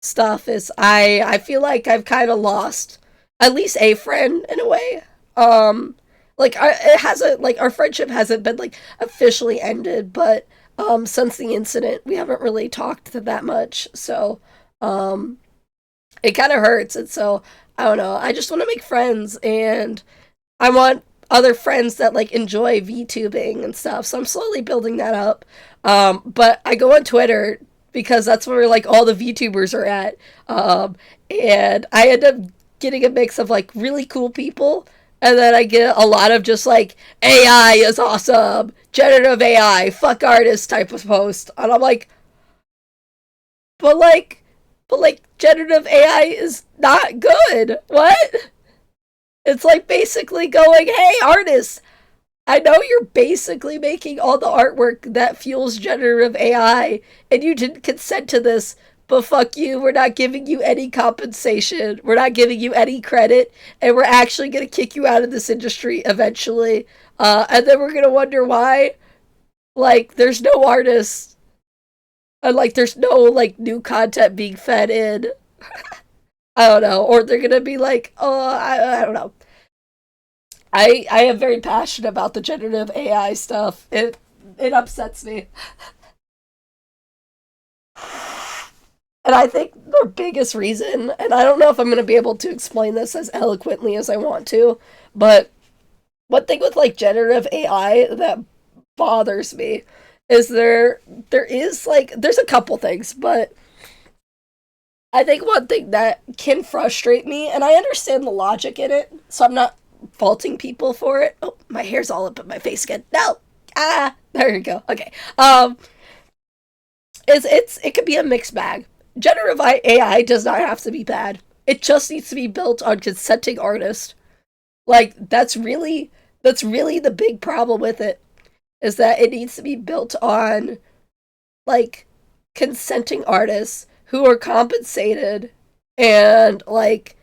stuff is I feel like I've kind of lost at least a friend in a way. Like it hasn't, like our friendship hasn't been like officially ended, but since the incident we haven't really talked that much. So um it kind of hurts. And so I don't know. I just want to make friends, and I want other friends that like enjoy VTubing and stuff. So I'm slowly building that up. But I go on Twitter because that's where like all the VTubers are at. And I end up getting a mix of like really cool people, and then I get a lot of just like AI is awesome, generative AI, fuck artists type of post, and I'm like, but like, but like generative AI is not good. What? It's like basically going, hey, artists, I know you're basically making all the artwork that fuels generative AI, and you didn't consent to this, but fuck you, we're not giving you any compensation, we're not giving you any credit, and we're actually going to kick you out of this industry eventually. And then we're going to wonder why, like, there's no artists, and, like, there's no, like, new content being fed in. I don't know. Or they're going to be like, oh, I don't know. I am very passionate about the generative AI stuff. It upsets me. And I think the biggest reason, and I don't know if I'm going to be able to explain this as eloquently as I want to, but one thing with like generative AI that bothers me is there is like there's a couple things, but I think one thing that can frustrate me, and I understand the logic in it, so I'm not faulting people for it. Oh, my hair's all up in my face again. No, there you go. Okay, it could be a mixed bag. Generative AI does not have to be bad. It just needs to be built on consenting artists. Like that's really the big problem with it, is that it needs to be built on like consenting artists who are compensated and like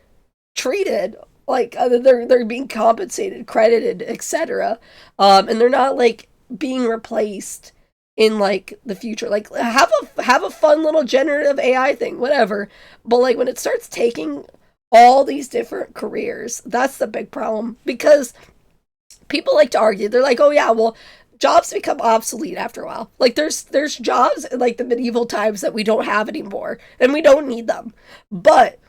treated like they're being compensated, credited, etc. And they're not like being replaced in like the future. Like have a fun little generative AI thing, whatever. But like when it starts taking all these different careers, that's the big problem, because people like to argue. They're like, "Oh yeah, well, jobs become obsolete after a while. Like there's jobs in like the medieval times that we don't have anymore, and we don't need them. But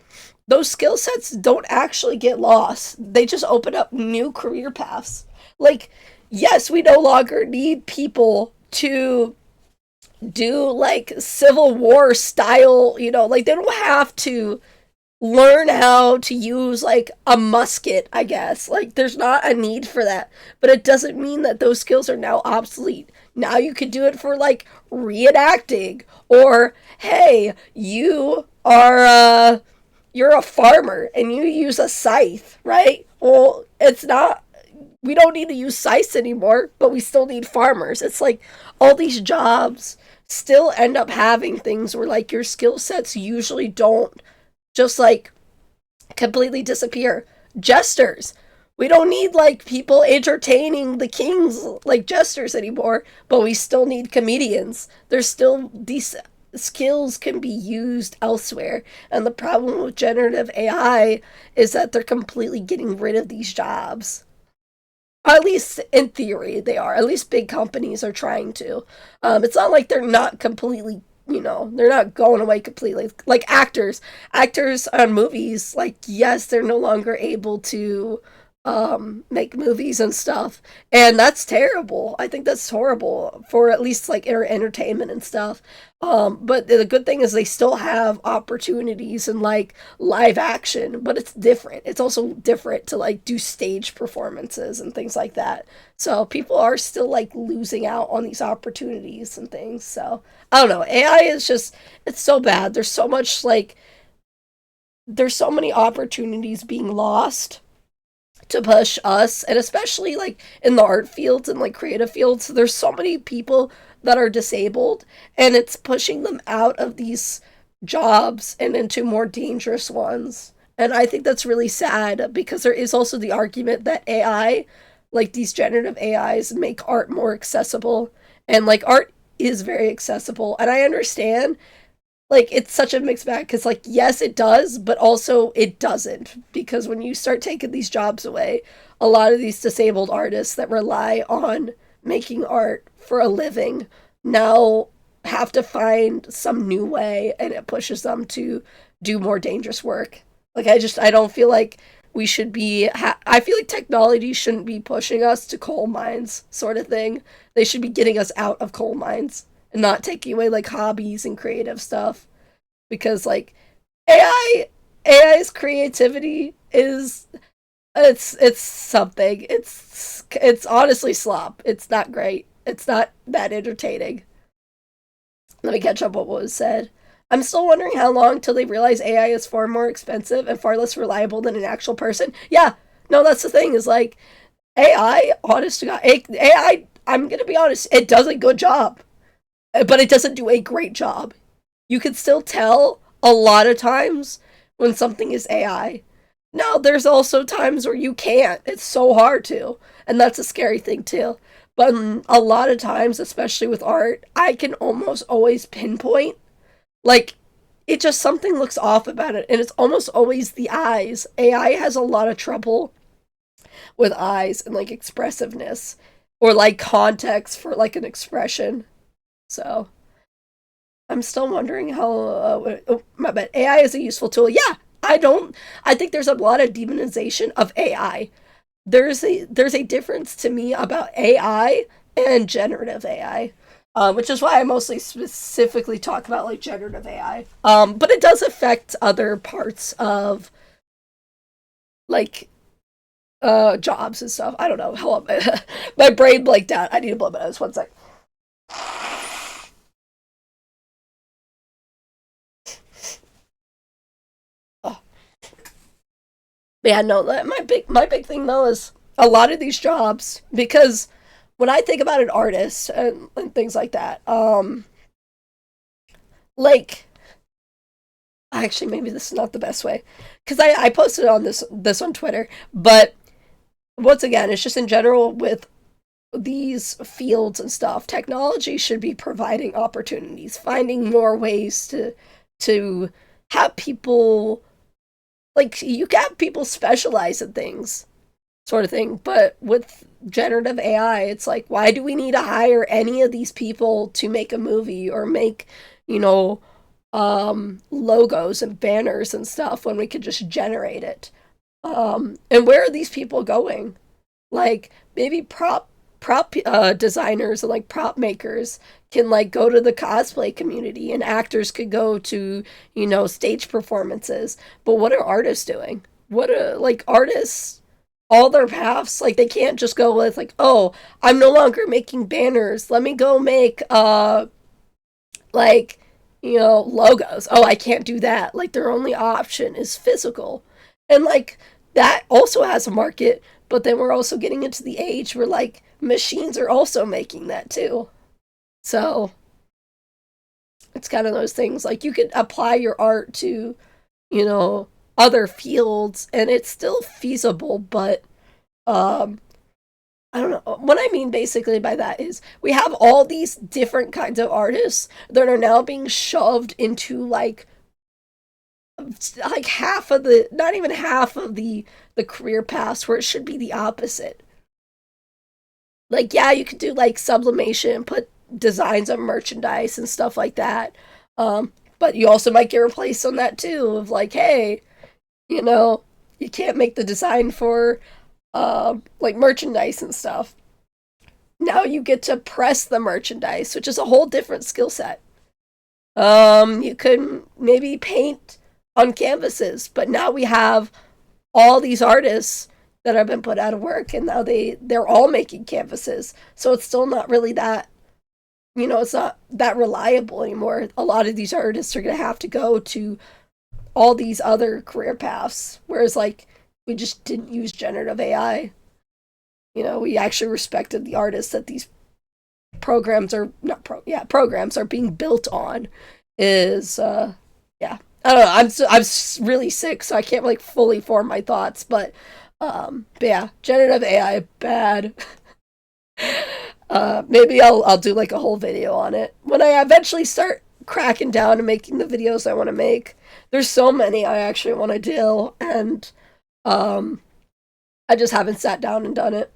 those skill sets don't actually get lost. They just open up new career paths. Like, yes, we no longer need people to do like Civil War style, like they don't have to learn how to use like a musket, I guess. Like there's not a need for that. But it doesn't mean that those skills are now obsolete. Now you could do it for like reenacting, or hey, you're a farmer and you use a scythe, right? Well, it's not, we don't need to use scythes anymore, but we still need farmers. It's like all these jobs still end up having things where like your skill sets usually don't just like completely disappear. Jesters. We don't need like people entertaining the kings like jesters anymore, but we still need comedians. There's still these skills can be used elsewhere. And the problem with generative AI is that they're completely getting rid of these jobs. At least in theory, they are. At least big companies are trying to. It's not like they're not completely, they're not going away completely. Like actors on movies, like, yes, they're no longer able to make movies and stuff, and that's terrible. I think that's horrible for at least like entertainment and stuff. But the good thing is they still have opportunities in like live action, but it's different. It's also different to like do stage performances and things like that. So people are still like losing out on these opportunities and things. So I don't know. AI is just, it's so bad. There's so many opportunities being lost to push us, and especially like in the art fields and like creative fields, there's so many people that are disabled, and it's pushing them out of these jobs and into more dangerous ones. And I think that's really sad because there is also the argument that AI, like these generative AIs, make art more accessible. And like art is very accessible. And I understand like it's such a mixed bag because like yes it does, but also it doesn't, because when you start taking these jobs away, a lot of these disabled artists that rely on making art for a living now have to find some new way, and it pushes them to do more dangerous work. Like I don't feel like we should be I feel like technology shouldn't be pushing us to coal mines sort of thing. They should be getting us out of coal mines and not taking away like hobbies and creative stuff, because like AI's creativity is it's something. It's honestly slop. It's not great. It's not that entertaining. Let me catch up what was said. I'm still wondering how long till they realize AI is far more expensive and far less reliable than an actual person. Yeah, no, that's the thing. Is like AI. Honest to God, AI. I'm gonna be honest. It does a good job, but it doesn't do a great job. You can still tell a lot of times when something is AI. Now, there's also times where you can't. It's so hard to. And that's a scary thing, too. But a lot of times, especially with art, I can almost always pinpoint, like, it just something looks off about it. And it's almost always the eyes. AI has a lot of trouble with eyes and, like, expressiveness or, like, context for, like, an expression. So, I'm still wondering how. Oh, my bad. AI is a useful tool. Yeah, I don't. I think there's a lot of demonization of AI. There's a difference to me about AI and generative AI, which is why I mostly specifically talk about like generative AI. But it does affect other parts of like jobs and stuff. I don't know. Hold on, my brain blanked out. I need to blow my nose. One sec. Oh. Yeah, no. My big thing though is a lot of these jobs, because when I think about an artist and things like that, like actually maybe this is not the best way because I posted on this on Twitter, but once again, it's just in general with these fields and stuff. Technology should be providing opportunities, finding more ways to have people like you can have people specialize in things sort of thing. But with generative AI, it's like, why do we need to hire any of these people to make a movie or make, you know, logos and banners and stuff when we could just generate it? And where are these people going? Like maybe prop designers and like prop makers can like go to the cosplay community, and actors could go to stage performances. But what are artists doing? What are like artists, all their paths, like they can't just go with like, oh, I'm no longer making banners, let me go make like logos. Oh, I can't do that. Like their only option is physical. And like that also has a market, but then we're also getting into the age where like machines are also making that too. So it's kind of those things like you could apply your art to you know other fields and it's still feasible, but um I don't know. What I mean basically by that is we have all these different kinds of artists that are now being shoved into like half of the, not even half of the career paths, where it should be the opposite. Like yeah, you could do like sublimation, put designs on merchandise and stuff like that. But you also might get replaced on that too, of like, hey, you know, you can't make the design for like merchandise and stuff. Now you get to press the merchandise, which is a whole different skill set. You could maybe paint on canvases, but now we have all these artists that have been put out of work, and now they're all making canvases. So it's still not really that, it's not that reliable anymore. A lot of these artists are going to have to go to all these other career paths, whereas like we just didn't use generative AI. You know, we actually respected the artists that these programs are not programs are being built on. Is yeah, I don't know. I'm really sick, so I can't like fully form my thoughts. But yeah, generative AI bad. Maybe I'll do like a whole video on it when I eventually start cracking down and making the videos I want to make. There's so many I actually want to do, and um, I just haven't sat down and done it.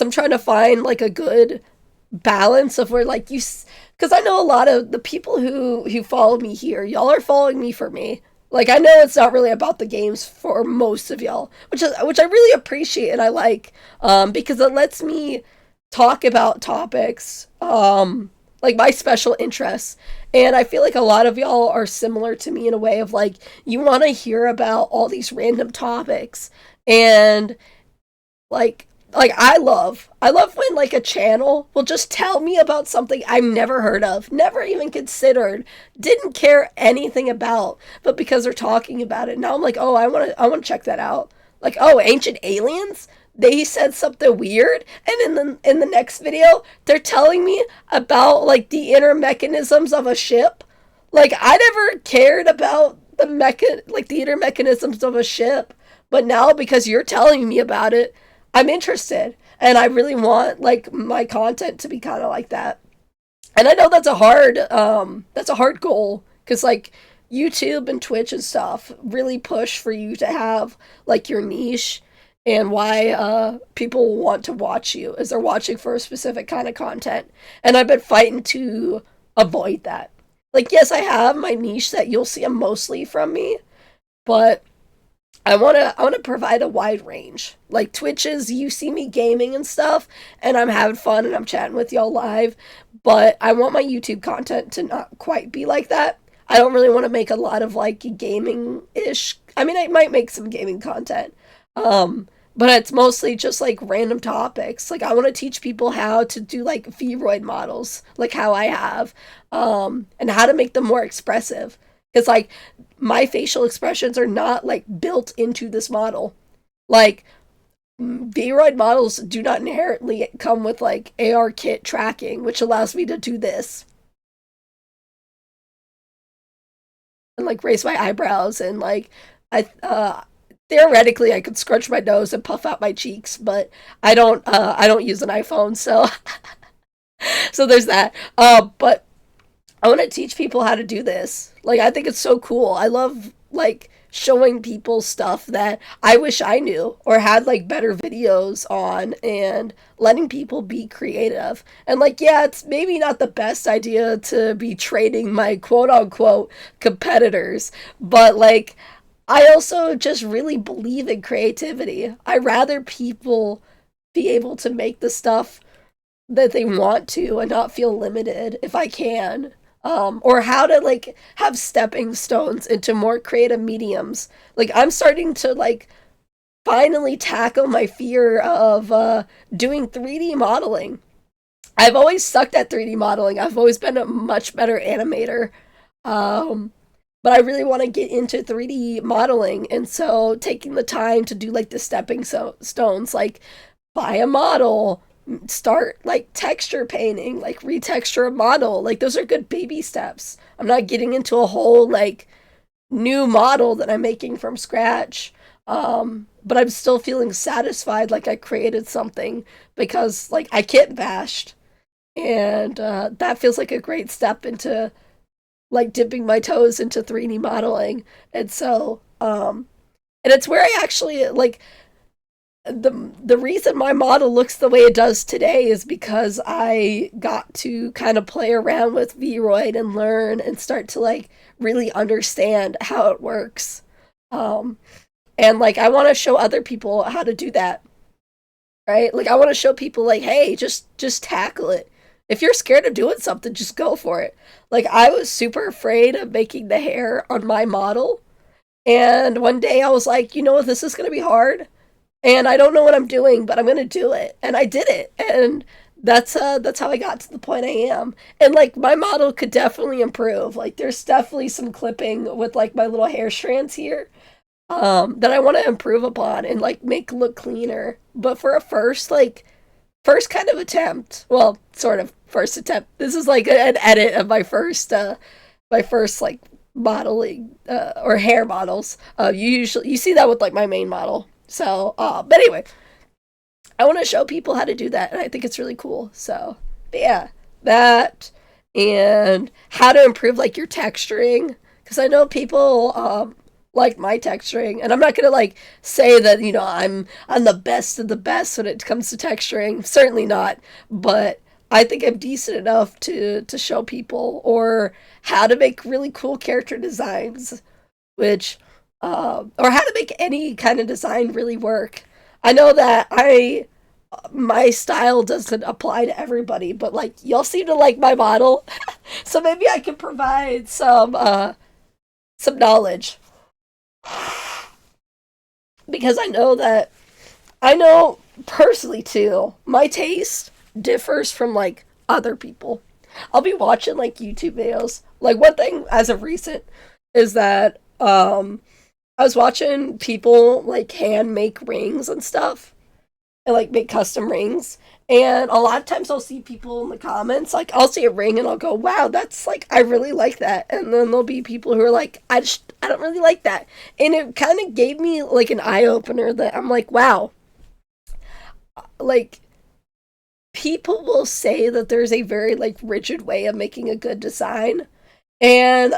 I'm trying to find like a good balance of where like because I know a lot of the people who follow me here, y'all are following me for me. Like I know it's not really about the games for most of y'all, which I really appreciate and I like, because it lets me talk about topics, like my special interests. And I feel like a lot of y'all are similar to me in a way of like you want to hear about all these random topics. And like I love when like a channel will just tell me about something I've never heard of, never even considered, didn't care anything about, but because they're talking about it now I'm like, oh, I want to check that out. Like, oh, ancient aliens, they said something weird, and in the next video they're telling me about like the inner mechanisms of a ship. Like I never cared about the inner mechanisms of a ship, but now because you're telling me about it, I'm interested, and I really want like my content to be kind of like that. And I know that's a hard goal because like YouTube and Twitch and stuff really push for you to have like your niche, and why people want to watch you is they're watching for a specific kind of content. And I've been fighting to avoid that. Like yes, I have my niche that you'll see mostly from me, but I wanna provide a wide range. Like Twitches, you see me gaming and stuff, and I'm having fun and I'm chatting with y'all live. But I want my YouTube content to not quite be like that. I don't really want to make a lot of like gaming ish. I mean, I might make some gaming content, but it's mostly just like random topics. Like I want to teach people how to do like Vroid models, like how I have, and how to make them more expressive. Because like my facial expressions are not like built into this model. Like Vroid models do not inherently come with like ARKit tracking, which allows me to do this and like raise my eyebrows and like I theoretically I could scrunch my nose and puff out my cheeks, but I don't use an iPhone, so so there's that. But I want to teach people how to do this. Like, I think it's so cool. I love, like, showing people stuff that I wish I knew or had, like, better videos on, and letting people be creative. And, like, yeah, it's maybe not the best idea to be trading my quote unquote competitors, but, like, I also just really believe in creativity. I rather people be able to make the stuff that they want to and not feel limited if I can. Or how to like have stepping stones into more creative mediums. Like I'm starting to like finally tackle my fear of doing 3D modeling. I've always sucked at 3D modeling. I've always been a much better animator. Um, but I really want to get into 3D modeling, and so taking the time to do like the stones, like buy a model, start like texture painting, like retexture a model. Like those are good baby steps. I'm not getting into a whole like new model that I'm making from scratch. But I'm still feeling satisfied like I created something because like I kit bashed, and that feels like a great step into like dipping my toes into 3D modeling. And so and it's where I actually like the reason my model looks the way it does today is because I got to kind of play around with Vroid and learn and start to like really understand how it works. And like I want to show other people how to do that, right? Like I want to show people like, hey, just tackle it. If you're scared of doing something, just go for it. Like I was super afraid of making the hair on my model, and one day I was like, you know what, this is going to be hard and I don't know what I'm doing, but I'm gonna do it, and I did it, and that's how I got to the point I am. And like my model could definitely improve. Like there's definitely some clipping with like my little hair strands here. that I want to improve upon and like make look cleaner. But for a first kind of attempt, well, sort of first attempt. This is like an edit of my first like modeling or hair models. You usually you see that with like my main model. So, but anyway, I want to show people how to do that, and I think it's really cool. So, but yeah, that and how to improve like your texturing, because I know people like my texturing, and I'm not gonna like say that I'm the best of the best when it comes to texturing. Certainly not, but I think I'm decent enough to show people or how to make really cool character designs, which or how to make any kind of design really work. I know that I my style doesn't apply to everybody, but like y'all seem to like my model, so maybe I can provide some knowledge because I know personally too. My taste differs from like other people. I'll be watching like YouTube videos. Like one thing as of recent is that I was watching people like hand make rings and stuff and like make custom rings. And a lot of times I'll see people in the comments, like I'll see a ring and I'll go, wow, that's like, I really like that. And then there'll be people who are like, I don't really like that. And it kind of gave me like an eye opener that I'm like, wow, like people will say that there's a very like rigid way of making a good design. And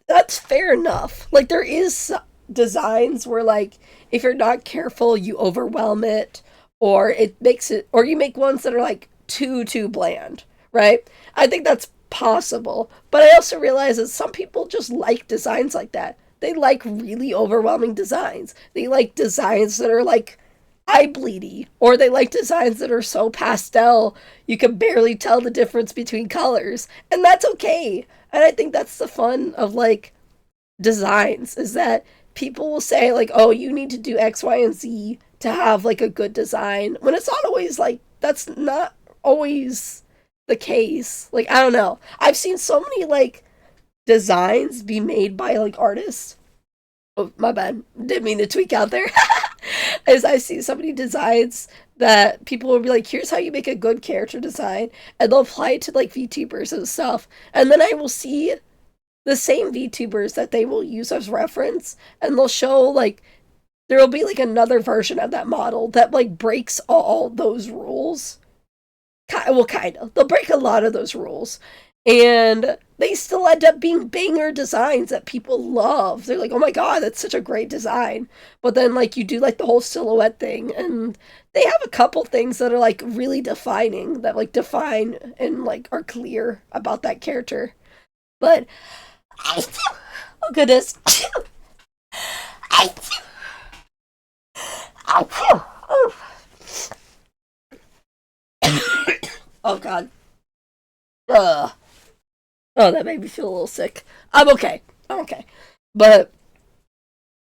that's fair enough. Like there is designs where like if you're not careful, you overwhelm it or it makes it or you make ones that are like too bland, right? I think that's possible. But I also realize that some people just like designs like that. They like really overwhelming designs. They like designs that are like eye bleedy, or they like designs that are so pastel you can barely tell the difference between colors. And that's okay. And I think that's the fun of like designs is that people will say like, oh, you need to do X, Y, and Z to have like a good design when it's not always like that's not always the case. Like I don't know. I've seen so many like designs be made by like artists. Oh, my bad. Didn't mean to tweak out there. As I see so many designs that people will be like, here's how you make a good character design, and they'll apply it to like VTubers and stuff. And then I will see the same VTubers that they will use as reference, and they'll show like there will be like another version of that model that like breaks all those rules. Well, kind of. They'll break a lot of those rules. And they still end up being banger designs that people love. They're like, oh my god, that's such a great design. But then, like, you do like the whole silhouette thing, and they have a couple things that are like really defining, that like define and like are clear about that character. But, oh goodness. Oh god. Ugh. Oh, that made me feel a little sick. I'm okay. I'm okay. But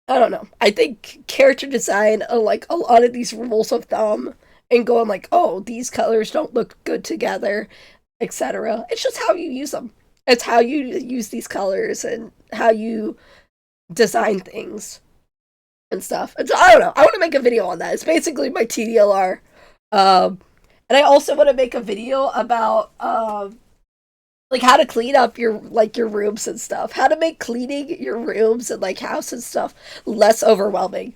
I don't know. I think character design are like a lot of these rules of thumb and going like, oh, these colors don't look good together, etc. It's just how you use them. It's how you use these colors and how you design things and stuff. And so I don't know. I want to make a video on that. It's basically my TDLR. And I also want to make a video about like how to clean up your rooms and stuff. How to make cleaning your rooms and like house and stuff less overwhelming.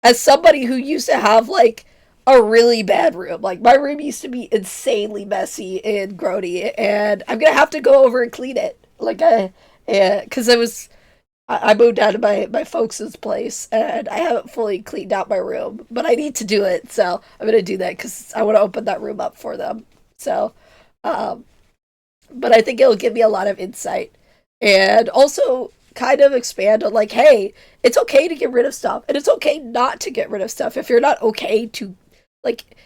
As somebody who used to have like a really bad room, like my room used to be insanely messy and grody, and I'm gonna have to go over and clean it. Like because I moved out of my folks' place and I haven't fully cleaned out my room, but I need to do it, so I'm gonna do that because I want to open that room up for them. So, but I think it'll give me a lot of insight and also kind of expand on like, hey, it's okay to get rid of stuff and it's okay not to get rid of stuff. If you're not okay to, like,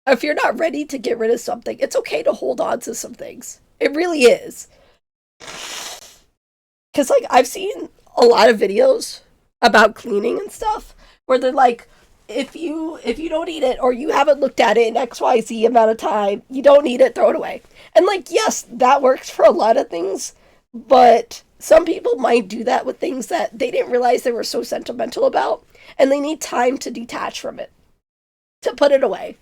if you're not ready to get rid of something, it's okay to hold on to some things. It really is. Because, like, I've seen a lot of videos about cleaning and stuff where they're like, if you don't eat it or you haven't looked at it in XYZ amount of time, you don't need it, throw it away. And like, yes, that works for a lot of things, but some people might do that with things that they didn't realize they were so sentimental about, and they need time to detach from it, to put it away.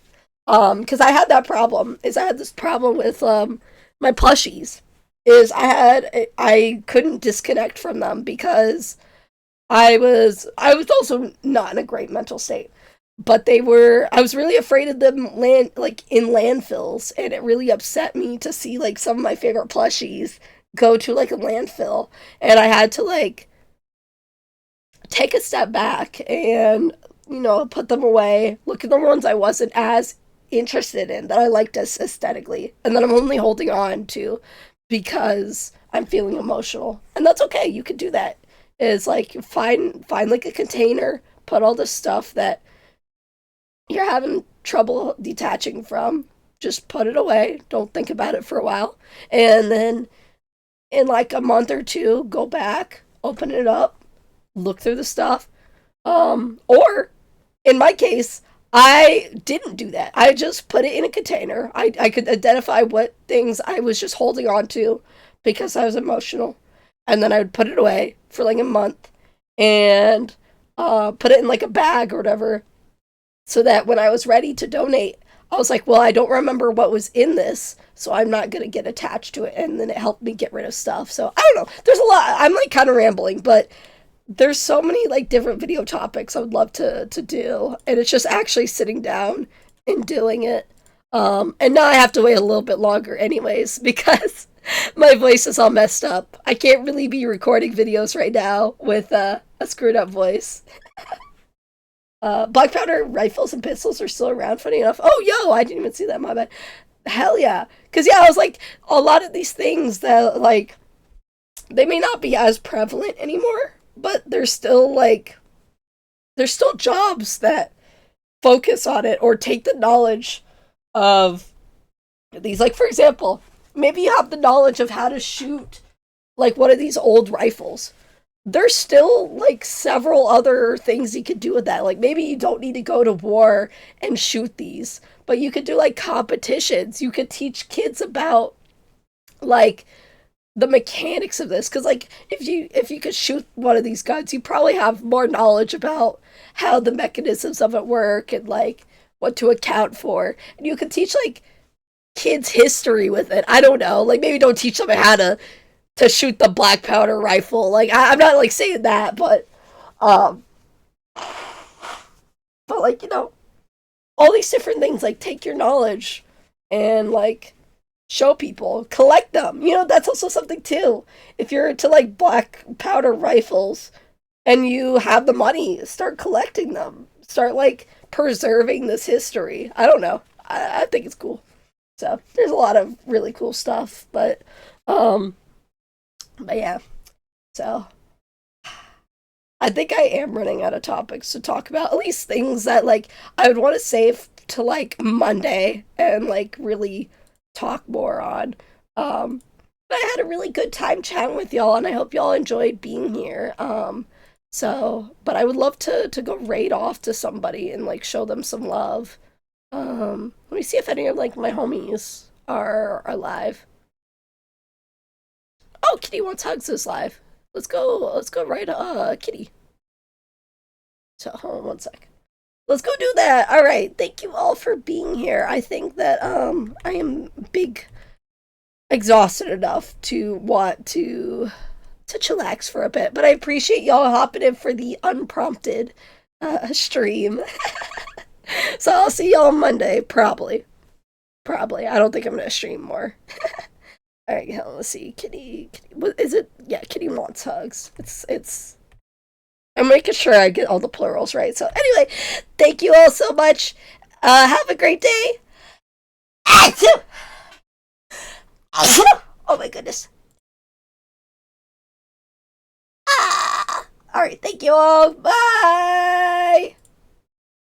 Because I had that problem. Is I had this problem with my plushies. Is I couldn't disconnect from them because I was also not in a great mental state. But I was really afraid of them in landfills, and it really upset me to see like some of my favorite plushies go to like a landfill, and I had to like take a step back and put them away, look at the ones I wasn't as interested in, that I liked as aesthetically, and that I'm only holding on to because I'm feeling emotional. And that's okay. You can do that. Is like find like a container, put all the stuff that you're having trouble detaching from, just put it away. Don't think about it for a while. And then in like a month or two, go back, open it up, look through the stuff. Or in my case, I didn't do that. I just put it in a container. I could identify what things I was just holding on to because I was emotional. And then I would put it away for like a month and put it in like a bag or whatever, so that when I was ready to donate, I was like, well, I don't remember what was in this, so I'm not going to get attached to it. And then it helped me get rid of stuff. So I don't know. There's a lot. I'm like kind of rambling, but there's so many like different video topics I would love to do. And it's just actually sitting down and doing it. And now I have to wait a little bit longer, anyways, because my voice is all messed up. I can't really be recording videos right now with a screwed up voice. Black powder rifles and pistols are still around, funny enough. Oh, yo, I didn't even see that, my bad. Hell yeah. Because, yeah, I was like, a lot of these things that, like, they may not be as prevalent anymore, but there's still jobs that focus on it or take the knowledge of these. Like, for example, maybe you have the knowledge of how to shoot, like, one of these old rifles. There's still like several other things you could do with that. Like maybe you don't need to go to war and shoot these, but you could do like competitions. You could teach kids about like the mechanics of this, cuz like if you could shoot one of these guns, you probably have more knowledge about how the mechanisms of it work and like what to account for. And you could teach like kids history with it. I don't know. Like maybe don't teach them how to shoot the black powder rifle. Like I'm not like saying that, um, but like all these different things. Like take your knowledge and like show people, collect them. That's also something too. If you're into like black powder rifles and you have the money, start collecting them. Start like preserving this history. I don't know. I think it's cool. So there's a lot of really cool stuff, um, but yeah. So I think I am running out of topics to talk about. At least things that like I would want to save to like Monday and like really talk more on. But I had a really good time chatting with y'all, and I hope y'all enjoyed being here. But I would love to go raid off to somebody and like show them some love. Let me see if any of like my homies are alive. Oh, Kitty wants hugs is live. Let's go right Kitty. So hold on one sec. Let's go do that. All right. Thank you all for being here. I think that I am big exhausted enough to want to chillax for a bit, but I appreciate y'all hopping in for the unprompted stream. So I'll see y'all on Monday, probably. Probably. I don't think I'm gonna stream more. All right, let's see. Kitty, what is it? Yeah, Kitty wants hugs. It's. I'm making sure I get all the plurals right. So anyway, thank you all so much. Have a great day. Oh my goodness. All right, thank you all. Bye.